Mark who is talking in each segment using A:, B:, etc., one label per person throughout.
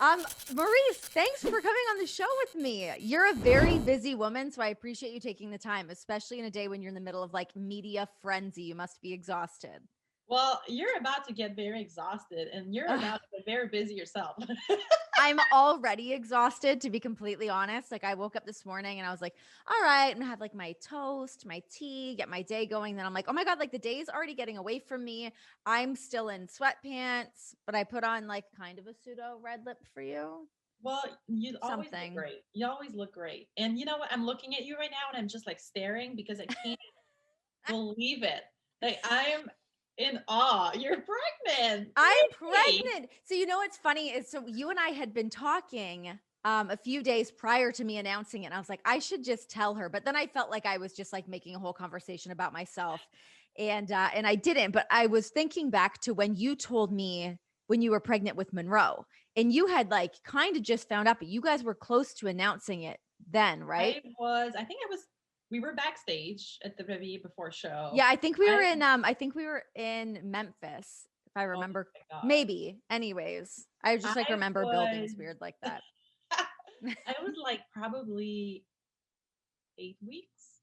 A: Maryse, thanks for coming on the show with me. You're a very busy woman, so I appreciate you taking the time, especially in a day when you're in the middle of like media frenzy. You must be exhausted.
B: Well, you're about to get very exhausted and you're
A: Ugh,
B: about to get very busy yourself.
A: I'm already exhausted, to be completely honest. Like, I woke up this morning and I was like, all right, I'm gonna have like my toast, my tea, get my day going. Then I'm like, oh my God, like the day's already getting away from me. I'm still in sweatpants, but I put on like kind of a pseudo red lip for you.
B: Well, you always look
A: Something.
B: great. You always look great. And you know what? I'm looking at you right now and I'm just like staring because I can't believe it. Like I am in awe. You're pregnant.
A: I'm
B: Yay!
A: pregnant. So you know what's funny is so you and I had been talking a few days prior to me announcing it. And I was like, I should just tell her. But then I felt like I was just like making a whole conversation about myself. And I didn't. But I was thinking back to when you told me when you were pregnant with Monroe. And you had like kind of just found out, but you guys were close to announcing it then, right?
B: I think we were backstage at the Vivi before show.
A: Yeah,
B: I,
A: I think we were in Memphis, if I
B: oh
A: remember.
B: my God.
A: Maybe. Anyways, I just like
B: I
A: remember
B: was,
A: buildings weird like that.
B: I was like probably 8 weeks.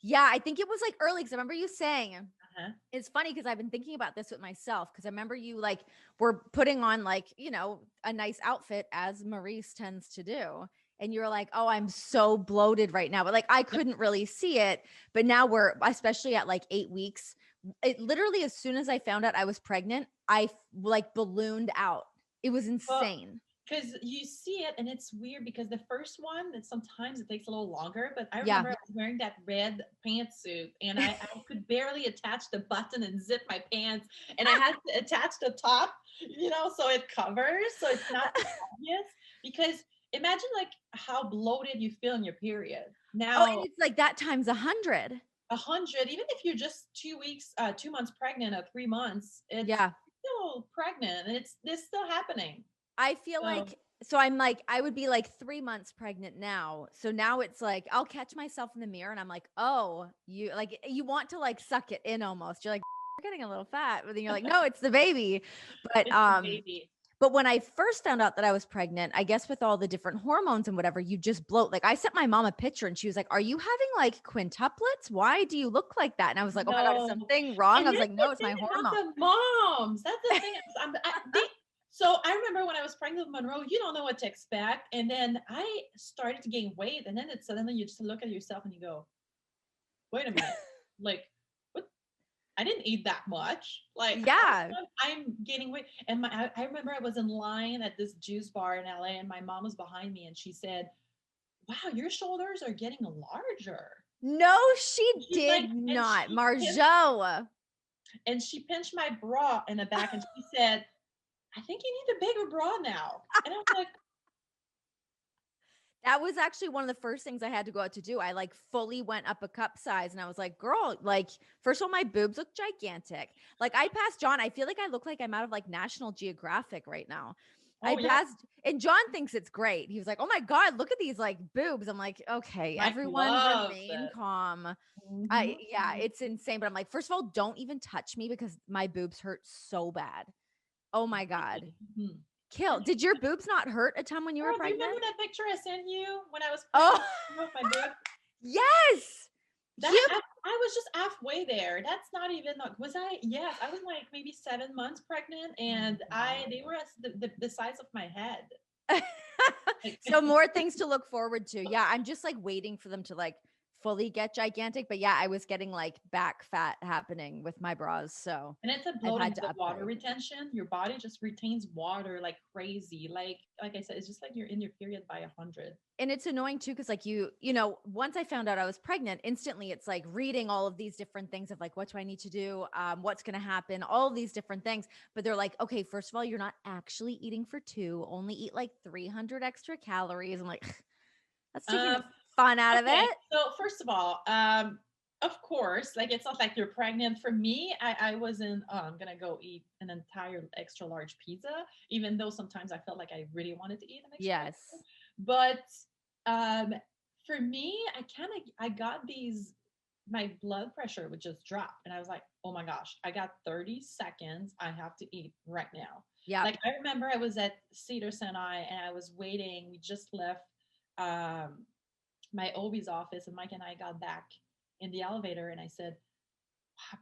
A: Yeah, I think it was like early because I remember you saying
B: Uh-huh.
A: it's funny because I've been thinking about this with myself because I remember you like were putting on like, a nice outfit as Maryse tends to do. And you're like, oh, I'm so bloated right now. But like I
B: Yep.
A: couldn't really see it. But now we're especially at like 8 weeks. It literally, as soon as I found out I was pregnant, like ballooned out. It was
B: Well,
A: insane.
B: because you see it and it's weird because the first one that sometimes it takes a little longer, but I
A: Yeah.
B: remember I was wearing that red pantsuit and I could barely attach the button and zip my pants and I had to attach the top, so it covers so it's not so obvious because imagine like how bloated you feel in your period
A: Oh, and
B: now.
A: it's like that times 100.
B: 100, even if you're just 2 weeks, 2 months pregnant or 3 months, it's
A: Yeah.
B: still pregnant and it's still happening.
A: I feel
B: So
A: like so I'm like I would be like 3 months pregnant now. So now it's like I'll catch myself in the mirror and I'm like, oh, you want to like suck it in almost. You're like, you're getting a little fat, but then you're like, no, it's the baby. But
B: it's the
A: um,
B: baby.
A: but when I first found out that I was pregnant, I guess with all the different hormones and whatever, you just bloat. Like I sent my mom a picture and she was like, are you having like quintuplets? Why do you look like that? And I was like, oh my God, is
B: No,
A: something wrong?
B: and
A: I was
B: that's
A: like,
B: the
A: no, it's
B: thing
A: my
B: about
A: hormone.
B: the moms. That's the thing. So I remember when I was pregnant with Monroe, you don't know what to expect, and then I started to gain weight, and then it suddenly you just look at yourself and you go, "Wait a minute, like what? I didn't eat that much. Like how
A: Yeah.
B: come I'm gaining weight?" And I remember I was in line at this juice bar in LA, and my mom was behind me, and she said, "Wow, your shoulders are getting larger."
A: No, she
B: She's like,
A: did
B: and
A: not. Marjo.
B: she pinched my bra in the back and she said, I think you need a bigger bra now. And I was like,
A: That was actually one of the first things I had to go out to do. I like fully went up a cup size and I was like, girl, like, first of all, my boobs look gigantic. Like, I passed John. I feel like I look like I'm out of like National Geographic right now. I
B: oh yeah,
A: passed, and John thinks it's great. He was like, oh my God, look at these like boobs. I'm like, okay,
B: Mike
A: everyone
B: loves
A: remain
B: it.
A: calm.
B: Mhm,
A: Yeah, it's insane. But I'm like, first of all, don't even touch me because my boobs hurt so bad. Oh my God.
B: mhm.
A: Kill.
B: And
A: Did your boobs not hurt a ton when you were
B: girl, do you
A: pregnant?
B: remember that picture I sent you when I was
A: Oh,
B: pregnant with my boob?
A: yes.
B: That
A: Cute.
B: I was just halfway there. That's not even was I? Yes, I was like maybe 7 months pregnant,
A: Oh,
B: and I they
A: wow.
B: were the size of my head. Like,
A: So more things to look forward to. Yeah, I'm just like waiting for them to like fully get gigantic. But yeah, I was getting like back fat happening with my bras. So
B: and it's a
A: I've
B: bloating,
A: had
B: it's
A: to
B: a water
A: upgrade.
B: retention. Your body just retains water like crazy. Like I said, it's just like you're in your period by 100.
A: And it's annoying too, because like once I found out I was pregnant, instantly it's like reading all of these different things of like, what do I need to do? What's gonna happen? All of these different things. But they're like, okay, first of all, you're not actually eating for two, only eat like 300 extra calories. I'm like, that's taking the
B: Um,
A: fun out of
B: okay,
A: it.
B: so first of all, of course, like it's not like you're pregnant. For me, I wasn't. Oh, I'm gonna go eat an entire extra large pizza, even though sometimes I felt like I really wanted to eat an extra large
A: Yes.
B: pizza. But um, for me, I got these. My blood pressure would just drop, and I was like, oh my gosh, I got 30 seconds. I have to eat right now.
A: Yeah.
B: Like I remember I was at Cedar Sinai and I was waiting. We just left my OB's office, and Mike and I got back in the elevator, and I said, "I'm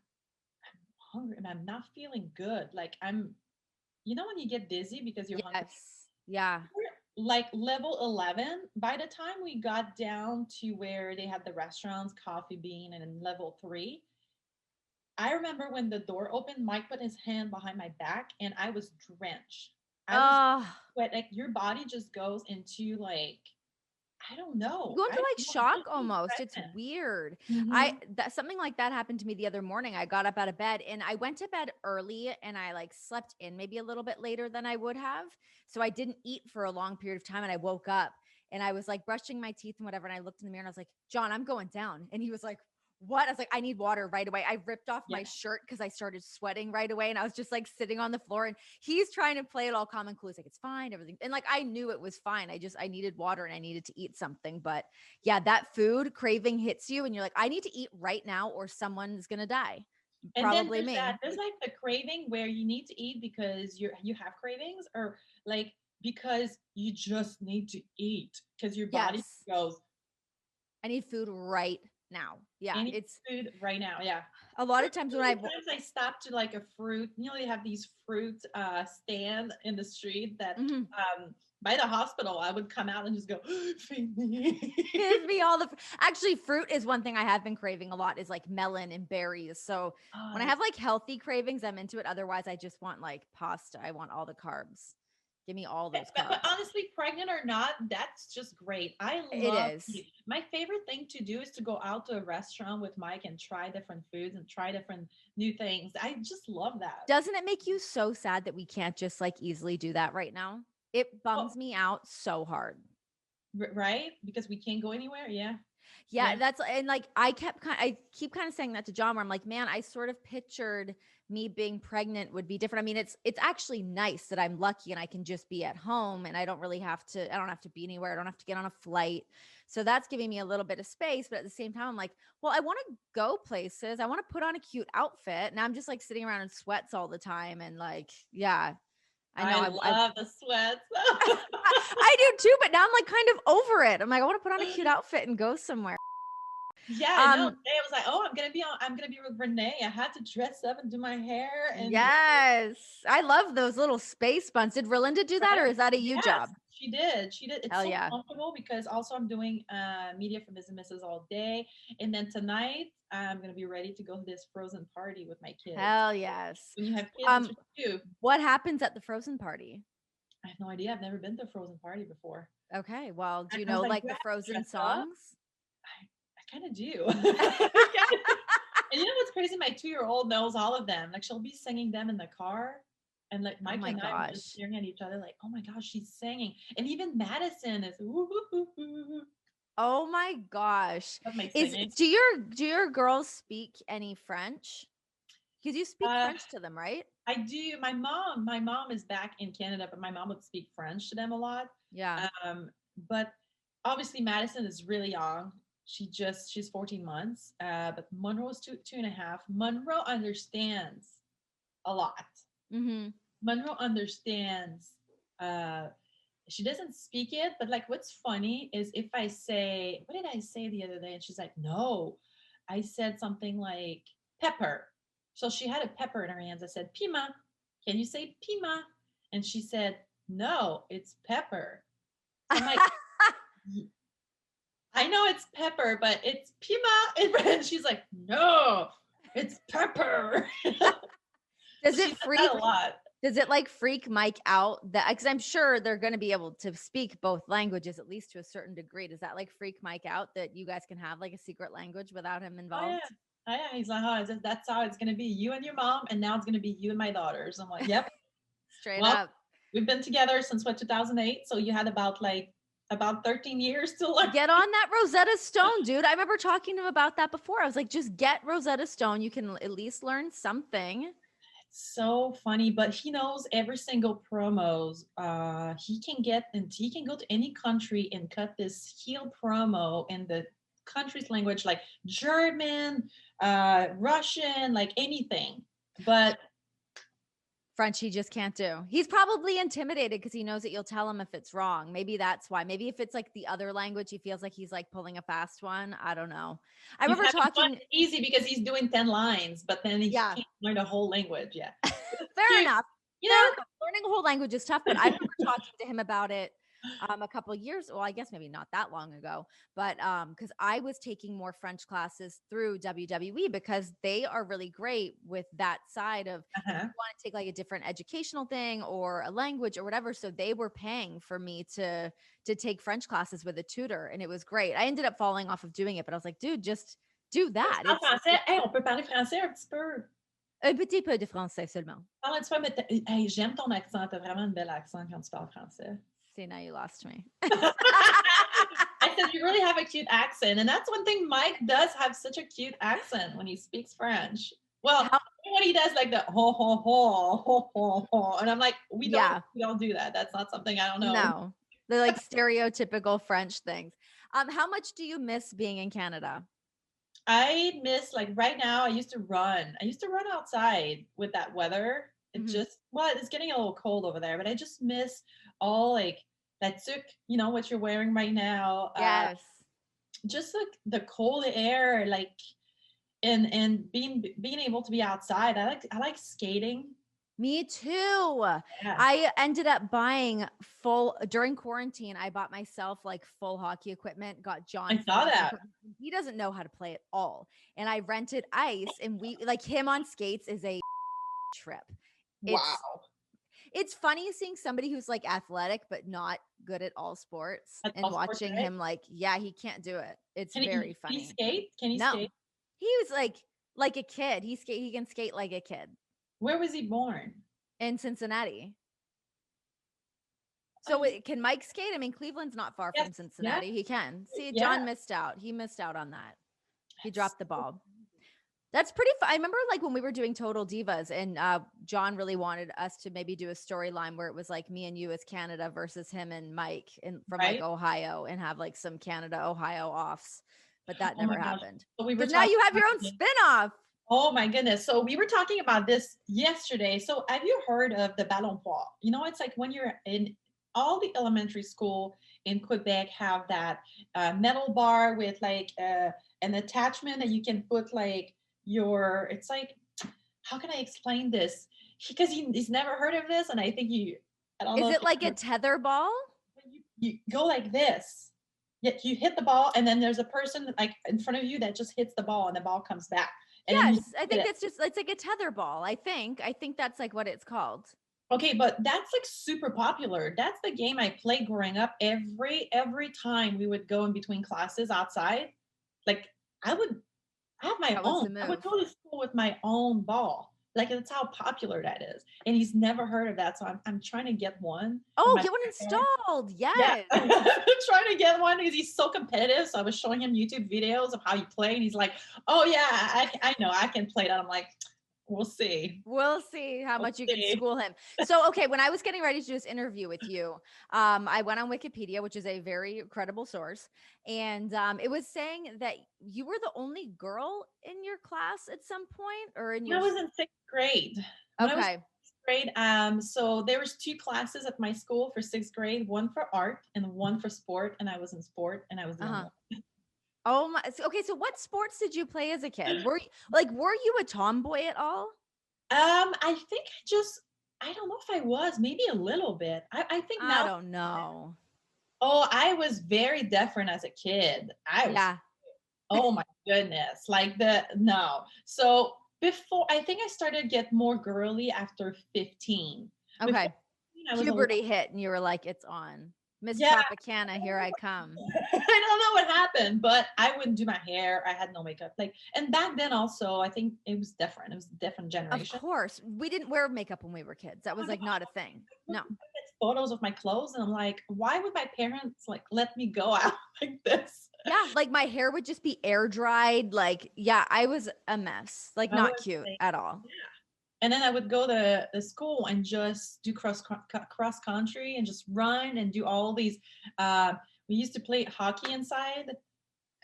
B: hungry and I'm not feeling good. Like I'm, you know, when you get dizzy because you're hungry."
A: Yes. Yeah.
B: We're like level 11. By the time we got down to where they had the restaurants, Coffee Bean, and in level 3, I remember when the door opened, Mike put his hand behind my back and I was drenched. I was
A: Oh,
B: wet. Like your body just goes into like, I don't
A: you
B: know.
A: go
B: I
A: into
B: don't
A: like
B: know.
A: shock
B: Just being
A: almost. It's
B: pregnant.
A: weird.
B: Mm-hmm.
A: That something like that happened to me the other morning. I got up out of bed and I went to bed early and I like slept in maybe a little bit later than I would have. So I didn't eat for a long period of time and I woke up and I was like brushing my teeth and whatever. And I looked in the mirror and I was like, John, I'm going down. And he was like, what? I was like, I need water right away. I ripped off
B: Yeah.
A: my shirt because I started sweating right away. And I was just like sitting on the floor and he's trying to play it all calm and cool. He's like, it's fine, everything. And like, I knew it was fine. I needed water and I needed to eat something. But yeah, that food craving hits you and you're like, I need to eat right now or someone's going to die.
B: And then
A: Probably me.
B: there's like the craving where you need to eat because you have cravings, or like because you just need to eat because your body
A: Yes.
B: goes,
A: I need food right now. Yeah.
B: any
A: It's
B: food right now. Yeah.
A: a lot
B: There's
A: of times
B: so
A: when
B: many times I stop to like a fruit. You know, they have these fruit stand in the street that
A: Mhm.
B: by the hospital, I would come out and just go, feed me.
A: Give me all the actually fruit is one thing I have been craving a lot is like melon and berries. So
B: Oh,
A: when I have like healthy cravings, I'm into it. Otherwise, I just want like pasta. I want all the carbs. Give me all those
B: but
A: carbs.
B: honestly, pregnant or not, that's just great. I
A: It
B: love
A: is.
B: eat. My favorite thing to do is to go out to a restaurant with Mike and try different foods and try different new things. I just love that.
A: Doesn't it make you so sad that we can't just like easily do that right now? It
B: Oh,
A: bums me out so hard.
B: right? Because we can't go anywhere. Yeah.
A: Yeah,
B: Yeah.
A: that's and like I keep kind of saying that to John where I'm like, man, I sort of pictured me being pregnant would be different. I mean, it's actually nice that I'm lucky and I can just be at home and I don't have to be anywhere. I don't have to get on a flight. So that's giving me a little bit of space, but at the same time I'm like, well, I want to go places. I want to put on a cute outfit. And I'm just like sitting around in sweats all the time and like, yeah, I know
B: I
A: I
B: love the sweats.
A: I do too, but now I'm like kind of over it. I'm like, I want to put on a cute outfit and go somewhere.
B: Yeah, I know.
A: Um,
B: Today I was like, oh, I'm gonna be with Renee. I had to dress up and do my hair and
A: yes. I love those little space buns. Did Relinda do that or
B: right.
A: is that a you
B: Yes,
A: job?
B: she did. She did. It's
A: Hell
B: so
A: yeah.
B: comfortable because also I'm doing media for Ms. and Mrs. all day. And then tonight I'm gonna be ready to go to this frozen party with my kids.
A: Hell yes.
B: When you have kids, that's
A: Um,
B: what you do.
A: what happens at the frozen party?
B: I have no idea. I've never been to a frozen party before.
A: Okay. Well, do you
B: I was
A: know
B: like,
A: like
B: do I
A: the
B: have to
A: frozen
B: dress up?
A: songs?
B: I kind of do. And you know what's crazy? My 2-year-old knows all of them. Like she'll be singing them in the car. And like
A: Oh
B: Mike
A: my
B: and I were just
A: gosh.
B: staring at each other, like, oh my gosh, she's singing. And even Madison is woo, woo, woo, woo, woo.
A: Oh my gosh.
B: Love my
A: Is
B: singing.
A: do your girls speak any French? Because you speak
B: Uh,
A: French to them, right?
B: I do. My mom is back in Canada, but my mom would speak French to them a lot.
A: Yeah.
B: But obviously Madison is really young. She's 14 months. But Monroe is two and a half. Monroe understands a lot.
A: Mm-hmm.
B: Monroe understands. Uh, she doesn't speak it, but like what's funny is if I say, what did I say the other day? And she's like, no, I said something like pepper. So she had a pepper in her hands. I said, Pima, can you say Pima? And she said, no, it's pepper. So I'm like, I know it's pepper, but it's Pima. And she's like, no, it's pepper.
A: Does
B: So she
A: it
B: does
A: freak
B: that a lot.
A: Does it like freak Mike out that because I'm sure they're going to be able to speak both languages at least to a certain degree. Does that like freak Mike out that you guys can have like a secret language without him
B: Oh yeah.
A: involved?
B: Oh yeah. He's like, oh, that's how it's gonna be. You and your mom, and now it's gonna be you and my daughters. I'm like, yep.
A: Straight
B: Well,
A: up.
B: we've been together since what 2008. So you had about 13 years to learn.
A: Get on that Rosetta Stone, dude. I remember talking to him about that before. I was like, just get Rosetta Stone. You can at least learn something.
B: So funny, but he knows every single promos. He can go to any country and cut this heel promo in the country's language, like German, Russian, like anything. But
A: French he just can't do. He's probably intimidated because he knows that you'll tell him if it's wrong. Maybe that's why. Maybe if it's like the other language, he feels like he's like pulling a fast one. I don't know. I
B: He's
A: remember
B: having fun.
A: talking.
B: It's easy because he's doing 10 lines, but then he
A: Yeah,
B: can't learn the whole language yet. It's
A: fair
B: cute.
A: enough.
B: You
A: Fair
B: know?
A: enough. Learning a whole language is tough, but I remember talking to him about it a couple years. Well, I guess maybe not that long ago, but because I was taking more French classes through WWE because they are really great with that side of if you
B: Uh-huh.
A: want to take like a different educational thing or a language or whatever. So they were paying for me to take French classes with a tutor, and it was great. I ended up falling off of doing it, but I was like, dude, just do that.
B: En français,
A: It's
B: hey, on peut parler français un petit peu.
A: un petit peu de français seulement.
B: Parle un petit peu, mais hey, j'aime ton accent. T'as vraiment un bel accent quand tu parles français.
A: See, now you lost me.
B: I said, you really have a cute accent. And that's one thing Mike does have such a cute accent when he speaks French. Well,
A: How,
B: when he does like the ho ho ho ho ho ho. And I'm like,
A: yeah.
B: we don't do that. That's not something I don't know.
A: No, the like stereotypical French things. How much do you miss being in Canada?
B: I miss like right now, I used to run. I used to run outside with that weather. It
A: Mhm.
B: just well, it's getting a little cold over there, but I just miss all like that took, you know, what you're wearing right now.
A: Yes,
B: Just like the cold air, like and being able to be outside. I like skating.
A: me too.
B: Yeah,
A: I ended up buying full during quarantine. I bought myself like full hockey equipment, got
B: I
A: John full
B: saw
A: hockey
B: that.
A: equipment. He doesn't know how to play at all. And I rented ice and we like him on skates is a trip.
B: Wow.
A: It's funny seeing somebody who's like athletic but not good at all sports
B: At
A: and
B: all sports,
A: watching
B: right?
A: him like, yeah, he can't do it. It's very
B: Can he
A: funny.
B: skate? Can he
A: No.
B: skate?
A: He was like a kid. He can skate like a kid
B: Where was he born?
A: in Cincinnati. So
B: Oh,
A: can Mike skate? I mean, Cleveland's not far
B: yes,
A: from
B: yeah,
A: Cincinnati. He can. See,
B: yeah.
A: John missed out. He missed out on that. He
B: That's
A: dropped the ball. That's pretty fun. I remember like when we were doing Total Divas and John really wanted us to maybe do a storyline where it was like me and you as Canada versus him and Mike from like
B: right.
A: Ohio and have like some Canada Ohio offs, but that
B: Oh my
A: never
B: gosh.
A: happened
B: So we were
A: because now
B: talking
A: you have
B: about
A: your own
B: this.
A: spinoff.
B: Oh my goodness. So we were talking about this yesterday. So have you heard of the ballon poire? You know, it's like when you're in all the elementary school in Quebec have that metal bar with like an attachment that you can put like your, it's like, how can I explain this? Because he's never heard of this. And I think I don't
A: Is
B: know if
A: it like a tether ball?
B: you go like this. Yet you hit the ball, and then there's a person like in front of you that just hits the ball, and the ball comes back. And then you
A: Yes, I
B: hit
A: think
B: it.
A: that's just it's like a tether ball. I think that's like what it's called.
B: Okay, but that's like super popular. That's the game I played growing up. Every time we would go in between classes outside, like I would have my
A: That was
B: own.
A: the
B: I would
A: move.
B: go to school with my own ball. Like that's how popular that is. And he's never heard of that. So I'm trying to get one for
A: Oh,
B: my
A: get one
B: parents.
A: installed.
B: Yeah,
A: Yes.
B: trying to get one because he's so competitive. So I was showing him YouTube videos of how you play, and he's like, "Oh yeah, I know I can play that." I'm like, "We'll see,
A: We'll see how
B: we'll
A: much you can
B: see."
A: school him. So, okay, when I was getting ready to do this interview with you, I went on Wikipedia, which is a very credible source, and it was saying that you were the only girl in your class at some point, or in
B: When
A: your.
B: I was in sixth grade, when I was in
A: Okay.
B: sixth grade, so there was two classes at my school for sixth grade, one for art and one for sport, and I was in sport, and I was the
A: Uh
B: only
A: huh.
B: one.
A: Oh my. Okay, so what sports did you play as a kid? Were you a tomboy at all?
B: I think I don't know if I was, maybe a little bit. I think
A: I
B: now.
A: don't know.
B: Oh, I was very different as a kid. I was,
A: Yeah.
B: oh my goodness, like the no. So before, I think I started to get more girly after 15. Before
A: Okay.
B: 15, I was a
A: Puberty hit, and you were like, "It's on, Miss
B: yeah.
A: Tropicana. Here I come."
B: I don't know what happened, but I wouldn't do my hair. I had no makeup. Like, and back then also, I think it was different. It was a different
A: Of
B: generation.
A: course. We didn't wear makeup when we were kids. That
B: Oh my
A: was
B: God,
A: like not a thing.
B: look
A: No.
B: at photos of my clothes, and I'm like, why would my parents like let me go out like this?
A: Yeah, like my hair would just be air dried. Like, yeah, I was a mess. Like
B: I
A: not
B: was
A: cute
B: like,
A: at all.
B: and then I would go to the school and just do cross country and just run and do all these. We used to play hockey inside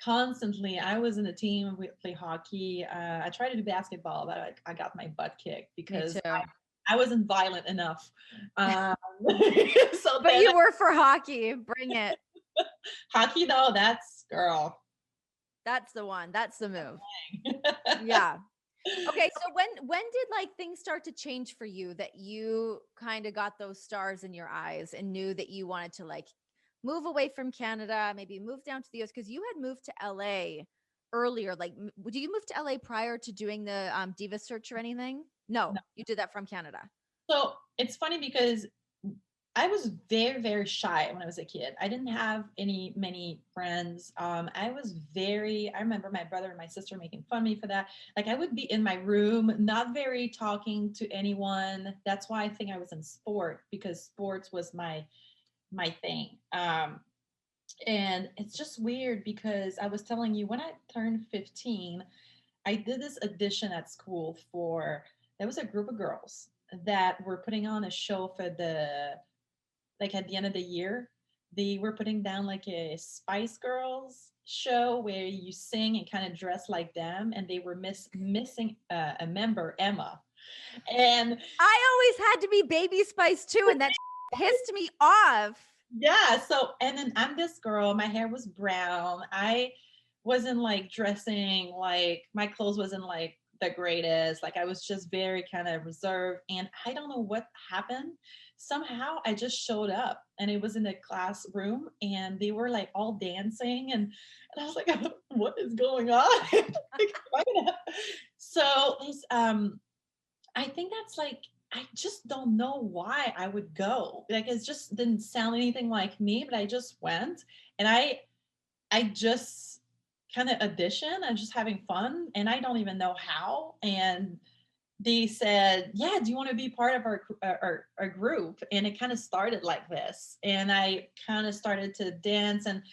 B: constantly. I was in a team and we play hockey. I tried to do basketball, but I got my butt kicked
A: Me
B: because
A: too.
B: I wasn't violent enough. So
A: But
B: then
A: you were for hockey. Bring it.
B: hockey though, that's girl.
A: That's the one. That's the move. Yeah. Okay, so when did like things start to change for you that you kind of got those stars in your eyes and knew that you wanted to like move away from Canada, maybe move down to the US because you had moved to LA earlier. Like, did you move to LA prior to doing the Diva Search or anything? No,
B: No.
A: you did that from Canada.
B: So it's funny because I was very, very shy when I was a kid. I didn't have many friends. I remember my brother and my sister making fun of me for that. Like I would be in my room, not very talking to anyone. That's why I think I was in sport because sports was my thing. And it's just weird because I was telling you when I turned 15, I did this audition at school there was a group of girls that were putting on a show for like at the end of the year. They were putting down like a Spice Girls show where you sing and kind of dress like them, and they were missing a member, Emma. And
A: I always had to be Baby Spice too, and that pissed me off.
B: yeah, so and then I'm this girl, my hair was brown. I wasn't like dressing like my clothes wasn't like the greatest. Like I was just very kind of reserved. And I don't know what happened. Somehow I just showed up and it was in a classroom and they were like all dancing and I was like, what is going on? Like, so I think that's like I just don't know why I would go. Like it just didn't sound anything like me, but I just went and I just kind of audition. I'm just having fun and I don't even know how. And they said, "Yeah, do you want to be part of our group?" And it kind of started like this. And I kind of started to dance and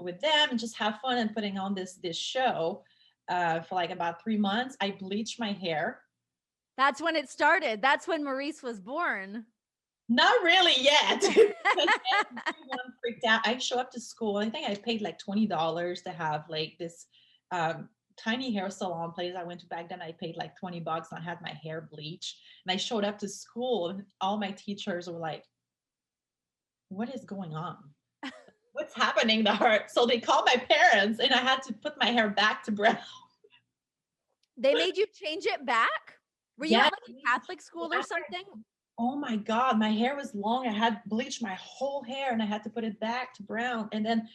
B: with them and just have fun and putting on this show for like about 3 months. I bleached my hair.
A: That's when it started. That's when Maryse was born.
B: Not really yet. Everyone freaked out. I show up to school. I think I paid like $20 to have like this tiny hair salon place I went to back then. I paid like $20 and I had my hair bleached. And I showed up to school and all my teachers were like, what is going on? What's happening to her? So they called my parents and I had to put my hair back to brown.
A: They made you change it back? Were you
B: Yeah.
A: at like a Catholic school or something?
B: Oh my God, my hair was long. I had bleached my whole hair and I had to put it back to brown. And then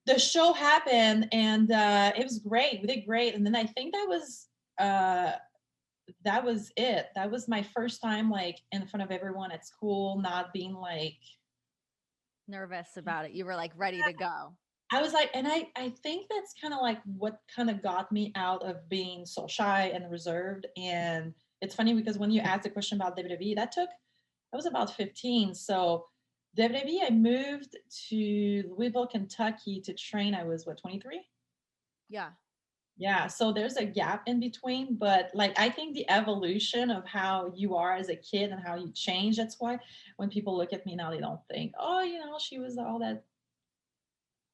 B: the show happened and it was great. We did great. And then I think that was it. That was my first time like in front of everyone at school, not being like
A: Nervous about it. You were like ready to go.
B: I was like, and I think that's kind of like what kind of got me out of being so shy and reserved. And it's funny because when you asked the question about WWE, that was about 15. So WWE, I moved to Louisville, Kentucky to train. I was what, 23?
A: Yeah.
B: Yeah, so there's a gap in between, but like I think the evolution of how you are as a kid and how you change, that's why when people look at me now, they don't think, oh, she was all that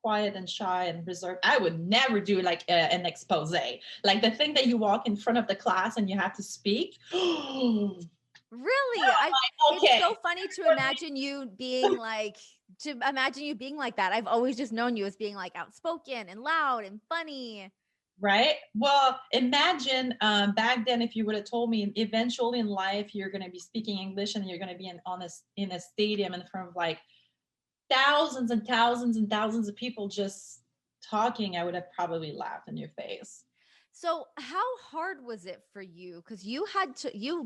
B: quiet and shy and reserved. I would never do like an expose. Like the thing that you walk in front of the class and you have to speak.
A: Really? It's
B: Okay.
A: so funny to imagine you being like that. I've always just known you as being like outspoken and loud and funny.
B: Right. Well, imagine back then if you would have told me eventually in life you're going to be speaking English and you're going to be in a stadium in front of like thousands and thousands and thousands of people just talking, I would have probably laughed in your face.
A: So, how hard was it for you? Because you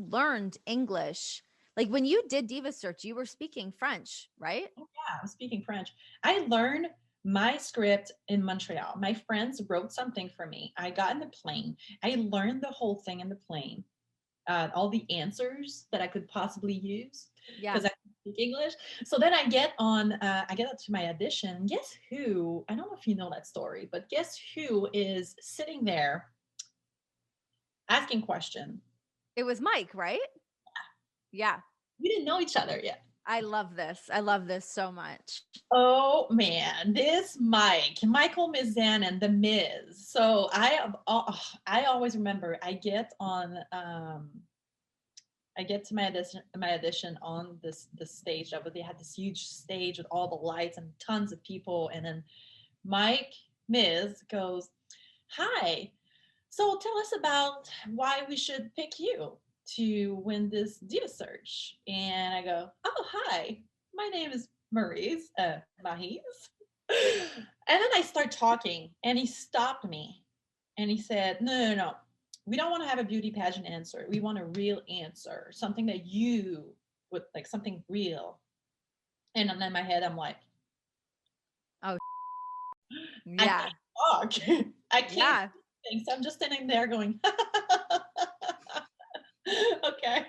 A: learned English. Like when you did Diva Search, you were speaking French, right?
B: Oh, yeah, I'm speaking French. I learned my script in Montreal. My friends wrote something for me. I got in the plane. I learned the whole thing in the plane, all the answers that I could possibly use
A: Yeah.
B: because I speak English. So then I get up to my audition. Guess who? I don't know if you know that story, but guess who is sitting there asking question?
A: It was Mike, right? Yeah.
B: We didn't know each other yet.
A: I love this. I love this so much.
B: Oh man, this Michael Mizan and the Miz. So I always remember I get on I get to my audition on this stage. They had this huge stage with all the lights and tons of people. And then Mike Miz goes, "Hi, so tell us about why we should pick you to win this Diva Search." And I go, "Oh, hi, my name is Maryse." And then I start talking, and he stopped me, and he said, "No, no, no. We don't want to have a beauty pageant answer. We want a real answer, something that you would like, something real." And then in my head, I'm like,
A: Oh,
B: I
A: yeah.
B: can't talk. I can't
A: Yeah.
B: do things. So I'm just sitting there going, okay.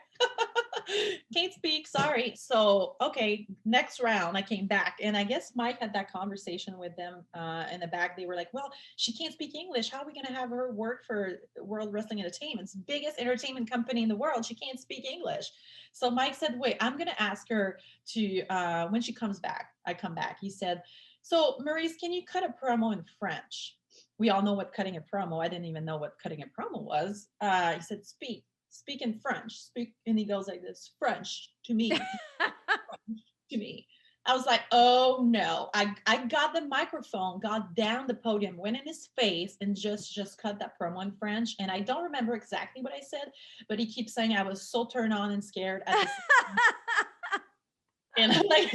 B: Can't speak, sorry. So, okay, next round, I came back, and I guess Mike had that conversation with them in the back. They were like, "Well, she can't speak English. How are we going to have her work for World Wrestling Entertainment's biggest entertainment company in the world? She can't speak English." So Mike said, "Wait, I'm going to ask her to, when she comes back, I come back." He said, "So, Maryse, can you cut a promo in French?" We all know what cutting a promo. I didn't even know what cutting a promo was. He said, speak in French, speak." And he goes like this, "French to me, French to me." I was like, "Oh no." I got the microphone, got down the podium, went in his face, and just cut that promo in French. And I don't remember exactly what I said, but he keeps saying I was so turned on and scared at this. And I'm like,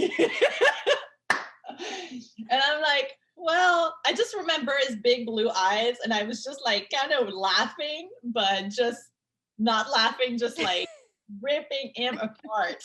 B: and I'm like, well, I just remember his big blue eyes, and I was just like kind of laughing, but just not laughing, just like ripping him apart.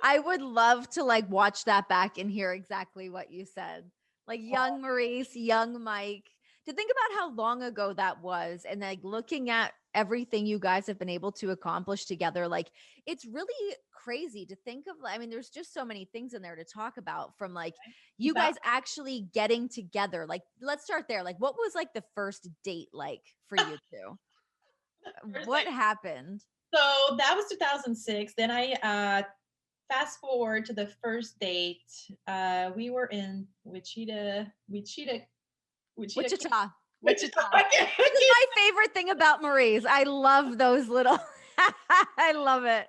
A: I would love to like watch that back and hear exactly what you said. Like young Maurice, young Mike. To think about how long ago that was and like looking at everything you guys have been able to accomplish together, like it's really crazy to think of. I mean, there's just so many things in there to talk about from like you
B: That
A: guys actually getting together. Like, let's start there. Like, what was like the first date like for you two?
B: first
A: What
B: thing.
A: happened?
B: So that was 2006. Then I fast forward to the first date. We were in Wichita,
A: Wichita.
B: Wichita.
A: Wichita. This is my favorite thing about Maryse. I love those little I love it.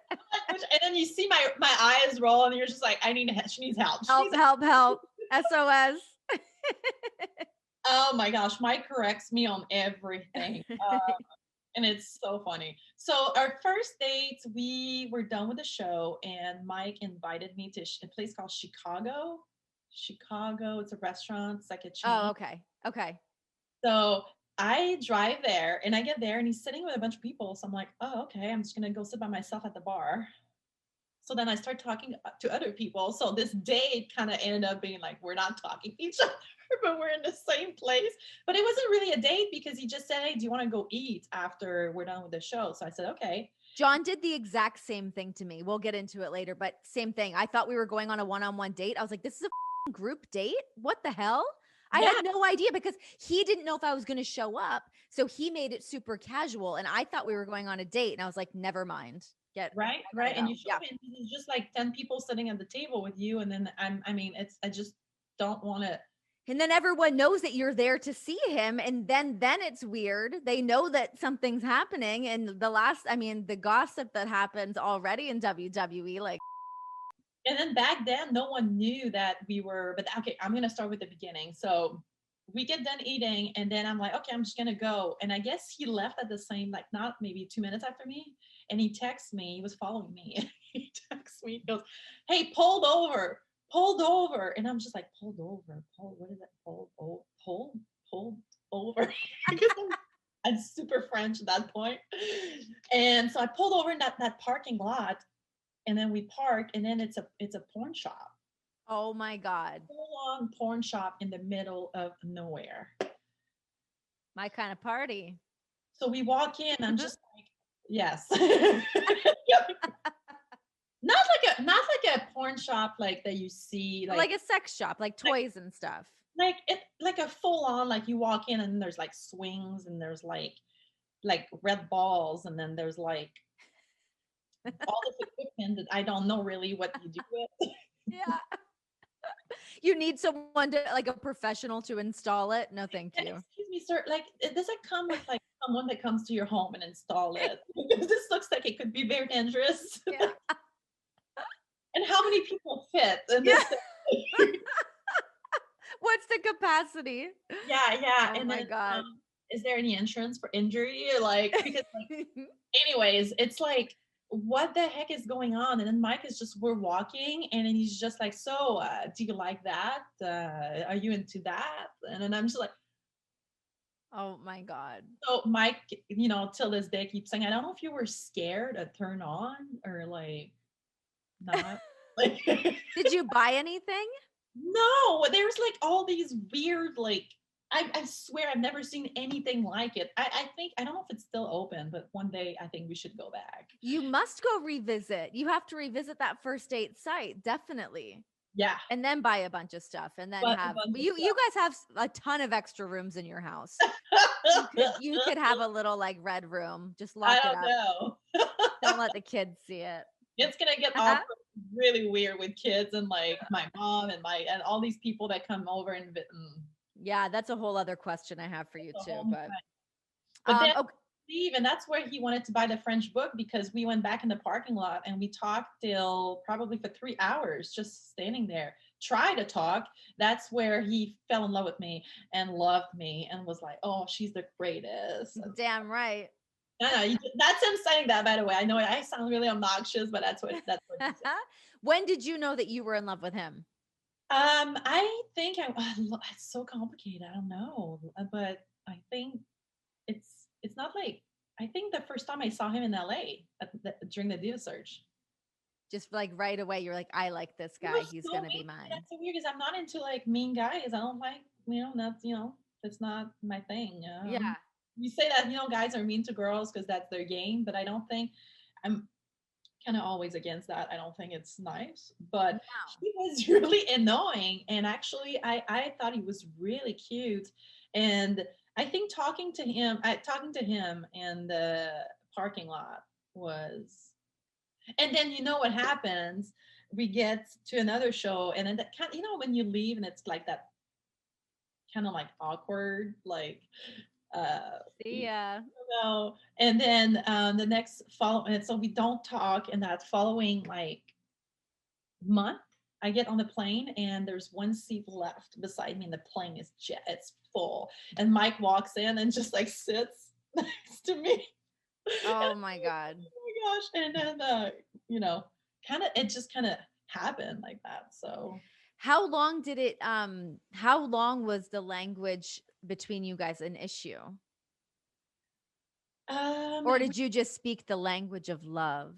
B: And then you see my eyes roll, and you're just like, I need she needs help. She
A: Help,
B: needs
A: help, help. SOS.
B: Oh my gosh, Mike corrects me on everything. And it's so funny. So our first date, we were done with the show, and Mike invited me to a place called Chicago. Chicago, it's a restaurant, it's like a
A: Oh,
B: chain.
A: okay. Okay.
B: So I drive there, and I get there, and he's sitting with a bunch of people. So I'm like, oh, okay, I'm just gonna go sit by myself at the bar. So then I start talking to other people. So this date kind of ended up being like, we're not talking to each other, but we're in the same place. But it wasn't really a date because he just said, "Hey, do you want to go eat after we're done with the show?" So I said, okay.
A: John did the exact same thing to me. We'll get into it later, but same thing. I thought we were going on a one-on-one date. I was like, this is a group date? What the hell? I
B: Yeah,
A: had no idea because he didn't know if I was going to show up. So he made it super casual. And I thought we were going on a date. And I was like, never mind.
B: right,
A: I
B: right.
A: gotta
B: And
A: go.
B: you show
A: Yeah.
B: me, and there's just like 10 people sitting at the table with you. And then I mean, I just don't want to.
A: And then everyone knows that you're there to see him. And then it's weird. They know that something's happening. And the gossip that happens already in WWE, like,
B: And then back then, no one knew that we were, but okay, I'm going to start with the beginning. So we get done eating, and then I'm like, okay, I'm just going to go. And I guess he left at the same, like, not maybe 2 minutes after me. And he texts me, he was following me. And he texts me, he goes, "Hey, pulled over." And I'm just like, pulled over, what is that? Pulled over. Because I'm super French at that point. And so I pulled over in that parking lot, and then we parked, and then it's a porn shop,
A: oh my God,
B: full on porn shop in the middle of nowhere.
A: my kind of party.
B: So we walk in, I'm just like, yes. Yep. Not like a porn shop like that you see,
A: Like a sex shop, like
B: like
A: toys and stuff.
B: like a full on, like you walk in and there's like swings, and there's like red balls, and then there's like all this equipment that I don't know really what you do with.
A: Yeah. You need someone to like a professional to install it. No, thank
B: And
A: you.
B: excuse me, sir, like, does it come with like someone that comes to your home and install it? this looks like it could be very dangerous.
A: Yeah.
B: And how many people fit in
A: Yeah.
B: this thing?
A: What's the capacity?
B: Yeah.
A: Oh
B: And
A: my
B: then,
A: God.
B: is there any insurance for injury? Like, because anyways, it's like, what the heck is going on? And then Mike is just, we're walking, and then he's just like, so, do you like that? Are you into that? And then I'm just like,
A: Oh my God.
B: so Mike, till this day keeps saying, I don't know if you were scared to turn on or like not. Like,
A: Did you buy anything?
B: no, there's like all these weird, like, I swear I've never seen anything like it. I think, I don't know if it's still open, but one day I think we should go back.
A: You must go revisit. You have to revisit that first date site, definitely.
B: Yeah.
A: And then buy a bunch of stuff and then
B: But a
A: have
B: bunch of
A: you guys have a ton of extra rooms in your house. You could have a little like red room. Just
B: I
A: lock it
B: don't
A: up.
B: know.
A: Don't let the kids see it.
B: It's gonna get awkward, really weird with kids and like my mom and all these people that come over and
A: Yeah, that's a whole other question I have for you
B: the
A: too.
B: whole
A: But
B: time. But then
A: okay.
B: Steve, and that's where he wanted to buy the French book, because we went back in the parking lot and we talked till probably for 3 hours, just standing there. Try to talk. That's where he fell in love with me and loved me and was like, "Oh, she's the greatest."
A: Damn right.
B: No, that's him saying that. By the way, I know I sound really obnoxious, but that's what he said.
A: When did you know that you were in love with him?
B: I think it's so complicated. I don't know, but I think it's not like, I think the first time I saw him in LA during the Diva Search.
A: Just like right away, you're like, I like this
B: It
A: guy.
B: was
A: He's
B: so
A: gonna be
B: weird.
A: mine.
B: That's so weird because I'm not into like mean guys. I don't like, that's, that's not my thing.
A: Yeah.
B: You say that, guys are mean to girls because that's their game, but I don't think, I'm kind of always against that. I don't think it's nice, but
A: No.
B: he was really annoying. And actually, I thought he was really cute. And I think talking to him in the parking lot was, and then you know what happens? We get to another show, and then that kind, when you leave and it's like that kind of like awkward, like,
A: See ya.
B: no. And then the next follow, and so we don't talk. And that following like month, I get on the plane and there's one seat left beside me, and the plane is it's full. And Mike walks in and just like sits next to me.
A: Oh my God.
B: Oh my gosh! And then kind of, it just kind of happened like that. So
A: How long was the language between you guys an issue? Or did you just speak the language of love?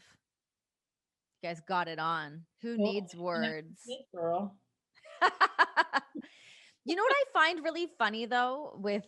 A: You guys got it on. Who
B: well,
A: needs words?
B: girl.
A: You know what I find really funny though with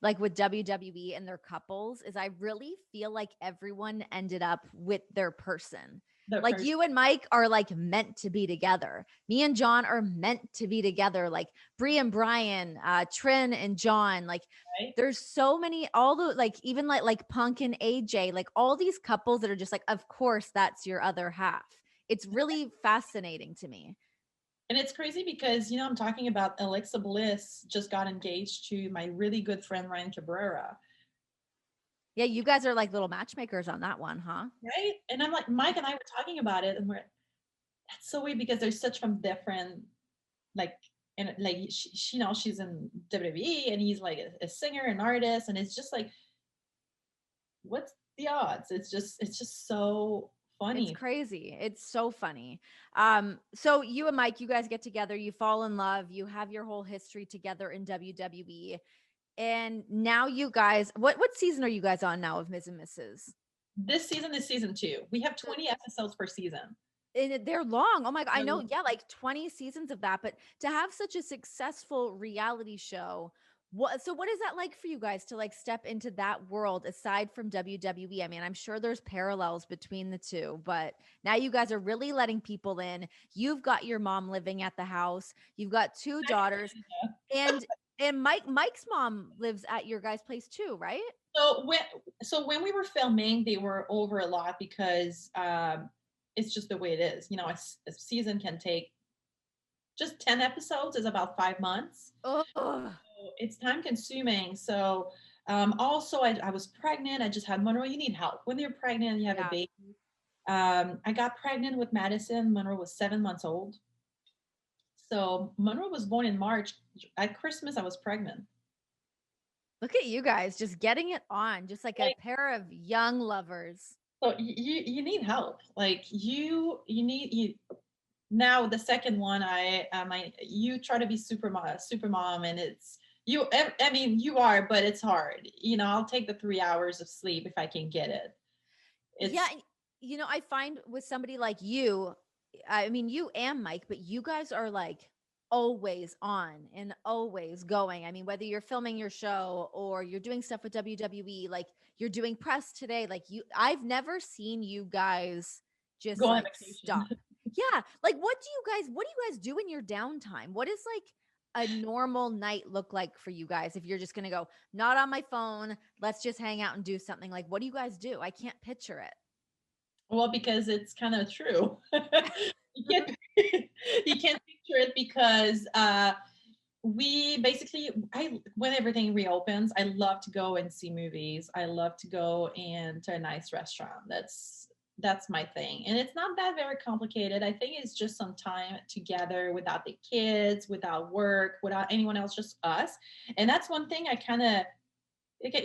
A: like with WWE and their couples is I really feel like everyone ended up with their person. Like you and Mike are like meant to be together. Me and John are meant to be together. Like Brie and Brian, Trin and John. Like
B: Right?
A: there's so many, all the like even like Punk and AJ, like all these couples that are just like, of course, that's your other half. It's really fascinating to me.
B: And it's crazy because, I'm talking about Alexa Bliss just got engaged to my really good friend, Ryan Cabrera.
A: Yeah, you guys are like little matchmakers on that one, huh?
B: Right. And I'm like, Mike and I were talking about it, and that's so weird because they're such from different, like, and like, she's in WWE and he's like a singer, an artist. And it's just like, what's the odds? It's just so
A: It's
B: funny.
A: crazy. It's so funny. So you and Mike, you guys get together, you fall in love, you have your whole history together in WWE. And now you guys, what season are you guys on now of Ms. and Mrs.?
B: This season is season 2. We have 20 episodes per season.
A: And they're long. Oh my God. I know.
B: Um,
A: Yeah. Like 20 seasons of that, but to have such a successful reality show, what is that like for you guys to like step into that world aside from WWE? I mean, I'm sure there's parallels between the two, but now you guys are really letting people in. You've got your mom living at the house. You've got two daughters and Mike's mom lives at your guys' place too, right?
B: So when we were filming, they were over a lot because it's just the way it is. A season can take just 10 episodes is about 5 months.
A: Oh,
B: So it's time consuming. So Also, I was pregnant. I just had Monroe. You need help when you're pregnant. You have a
A: Yeah.
B: baby. I got pregnant with Madison. Monroe was 7 months old. So Monroe was born in March. At Christmas, I was pregnant.
A: Look at you guys just getting it on, just like a
B: Like,
A: pair of young lovers.
B: so you need help. Like you need you now. The second one, I you try to be super mom, and it's you. I mean, you are, but it's hard. I'll take the 3 hours of sleep if I can get it.
A: Yeah,
B: It's
A: and, I find with somebody like you, I mean, you and Mike, but you guys are like always on and always going. I mean, whether you're filming your show or you're doing stuff with WWE, like you're doing press today, like I've never seen you guys just
B: go on
A: like
B: vacation.
A: stop. Yeah, like what do you guys do in your downtime? What is like a normal night look like for you guys if you're just going to go not on my phone, let's just hang out and do something? Like what do you guys do? I can't picture it.
B: Well, because it's kind of true. you can't you can't picture it because we basically I when everything reopens, I love to go and see movies. I love to go and to a nice restaurant. That's my thing. And it's not that very complicated. I think it's just some time together without the kids, without work, without anyone else, just us. And that's one thing I kind of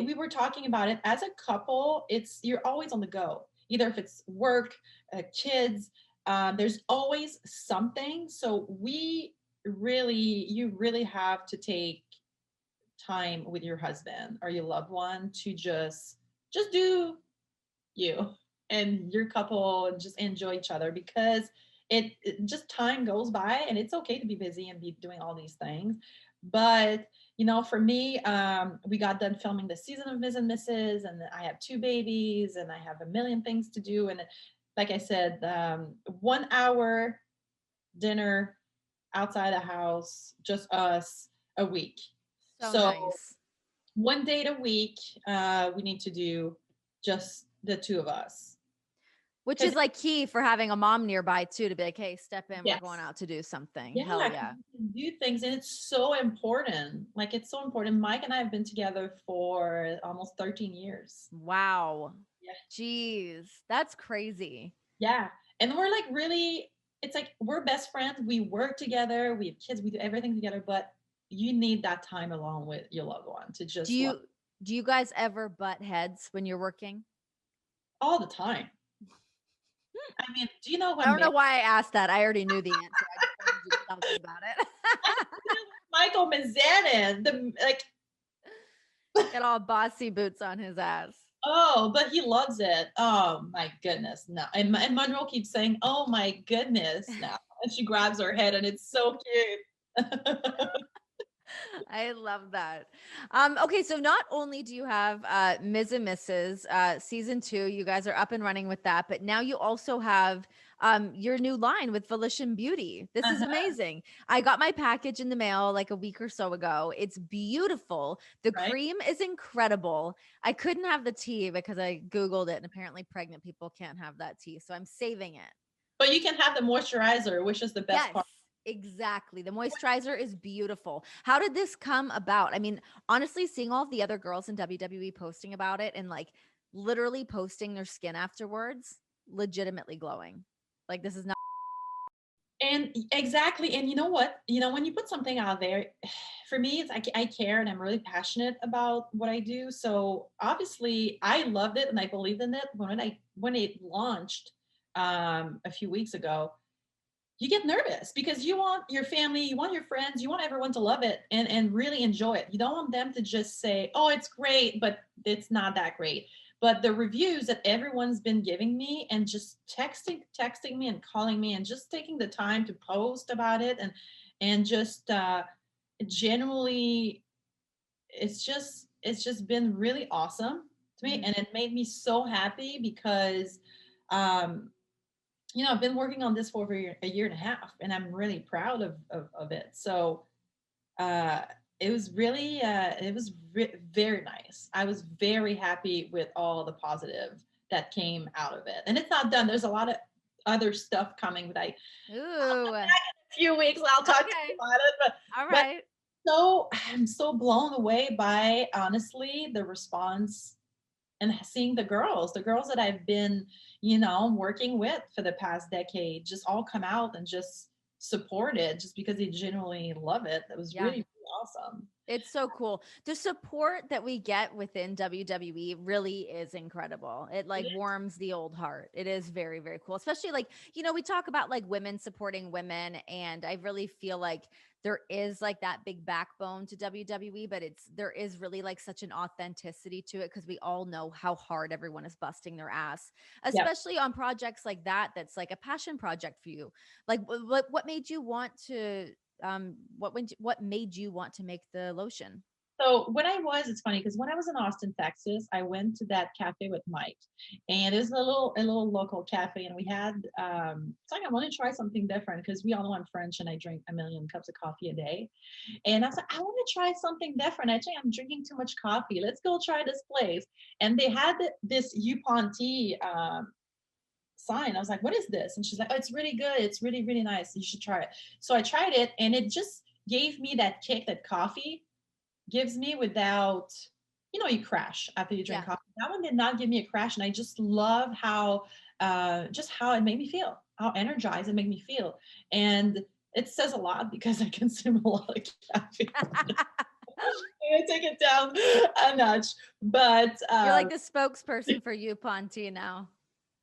B: we were talking about it as a couple. It's you're always on the go, either if it's work, kids. There's always something. So you really have to take time with your husband or your loved one to just do you and your couple and just enjoy each other because it just time goes by and it's okay to be busy and be doing all these things. But for me, we got done filming the season of Ms. and Mrs. and I have two babies and I have a million things to do. And like I said, 1 hour dinner outside the house, just us a week.
A: So
B: So
A: nice.
B: one date a week, we need to do just the two of us.
A: Which
B: Because
A: is like key for having a mom nearby too to be like, hey, step in, we're going
B: yes,
A: out to do something.
B: yeah,
A: Hell
B: 'cause
A: yeah.
B: you can do things, and it's so important. Like it's so important. Mike and I have been together for almost 13 years.
A: Wow.
B: Yeah,
A: Jeez. That's crazy.
B: yeah, and we're like really. It's like we're best friends. We work together. We have kids. We do everything together. But you need that time alone with your loved one to
A: Do
B: just love
A: you do you guys ever butt heads when you're working?
B: all the time. I mean, do you know
A: I
B: when
A: don't know why I asked that. I already knew the answer. I just wanted you to tell me about it.
B: Michael Manzanin, the like
A: Get all bossy boots on his ass.
B: oh, but he loves it. Oh my goodness, no. And Monroe keeps saying, "Oh my goodness," now, and she grabs her head, and it's so cute.
A: I love that. Okay, so not only do you have Ms. and Mrs. Season 2, you guys are up and running with that, but now you also have your new line with Volition Beauty. This is
B: Uh-huh,
A: amazing. I got my package in the mail like a week or so ago. It's beautiful. The
B: right?
A: cream is incredible. I couldn't have the tea because I Googled it, and apparently pregnant people can't have that tea. So I'm saving it.
B: But you can have the moisturizer, which is the best
A: Yes,
B: part.
A: exactly. The moisturizer is beautiful. How did this come about? I mean, honestly, seeing all of the other girls in WWE posting about it and like literally posting their skin afterwards, legitimately glowing. Like this is not
B: And exactly, and you know what? When you put something out there, for me, it's I care and I'm really passionate about what I do. So obviously, I loved it and I believed in it when it launched a few weeks ago. You get nervous because you want your family, you want your friends, you want everyone to love it and really enjoy it. You don't want them to just say, "Oh, it's great," but it's not that great. But the reviews that everyone's been giving me and just texting me and calling me and just taking the time to post about it and just generally it's just been really awesome to me
A: Mhm.
B: and it made me so happy because um I've been working on this for over a year and a half, and I'm really proud of it. So uh, it was very nice. I was very happy with all the positive that came out of it. And it's not done. There's a lot of other stuff coming, but
A: Ooh.
B: a few weeks I'll talk to you
A: Okay.
B: about it.
A: All
B: But
A: right.
B: so I'm so blown away by honestly the response and seeing the girls that I've been, working with for the past decade just all come out and just support it just because they genuinely love it. That was
A: Yeah.
B: really, really awesome.
A: It's so cool. The support that we get within WWE really is incredible. It
B: It
A: like
B: is.
A: warms the old heart. It is very, very cool. Especially like, we talk about like women supporting women. And I really feel like there is like that big backbone to WWE, but there is really like such an authenticity to it because we all know how hard everyone is busting their ass,
B: Yeah.
A: especially on projects like that. That's like a passion project for you. Like what made you want to what made you want to make the lotion?
B: So it's funny because when I was in Austin, Texas, I went to that cafe with Mike, and it was a little local cafe, and we had it's like I want to try something different because we all know I'm French and I drink a million cups of coffee a day, and I was like I want to try something different. I think I'm drinking too much coffee. Let's go try this place, and they had this Yupon tea sign. I was like, what is this? And she's like, oh, it's really good. It's really, really nice. You should try it. So I tried it, and it just gave me that kick that coffee gives me without, you crash after you drink
A: Yeah.
B: coffee. That one did not give me a crash. And I just love how, just how it made me feel, how energized it made me feel. And it says a lot because I consume a lot of caffeine. I take it down a notch, but
A: You're like the spokesperson for UPon tea now.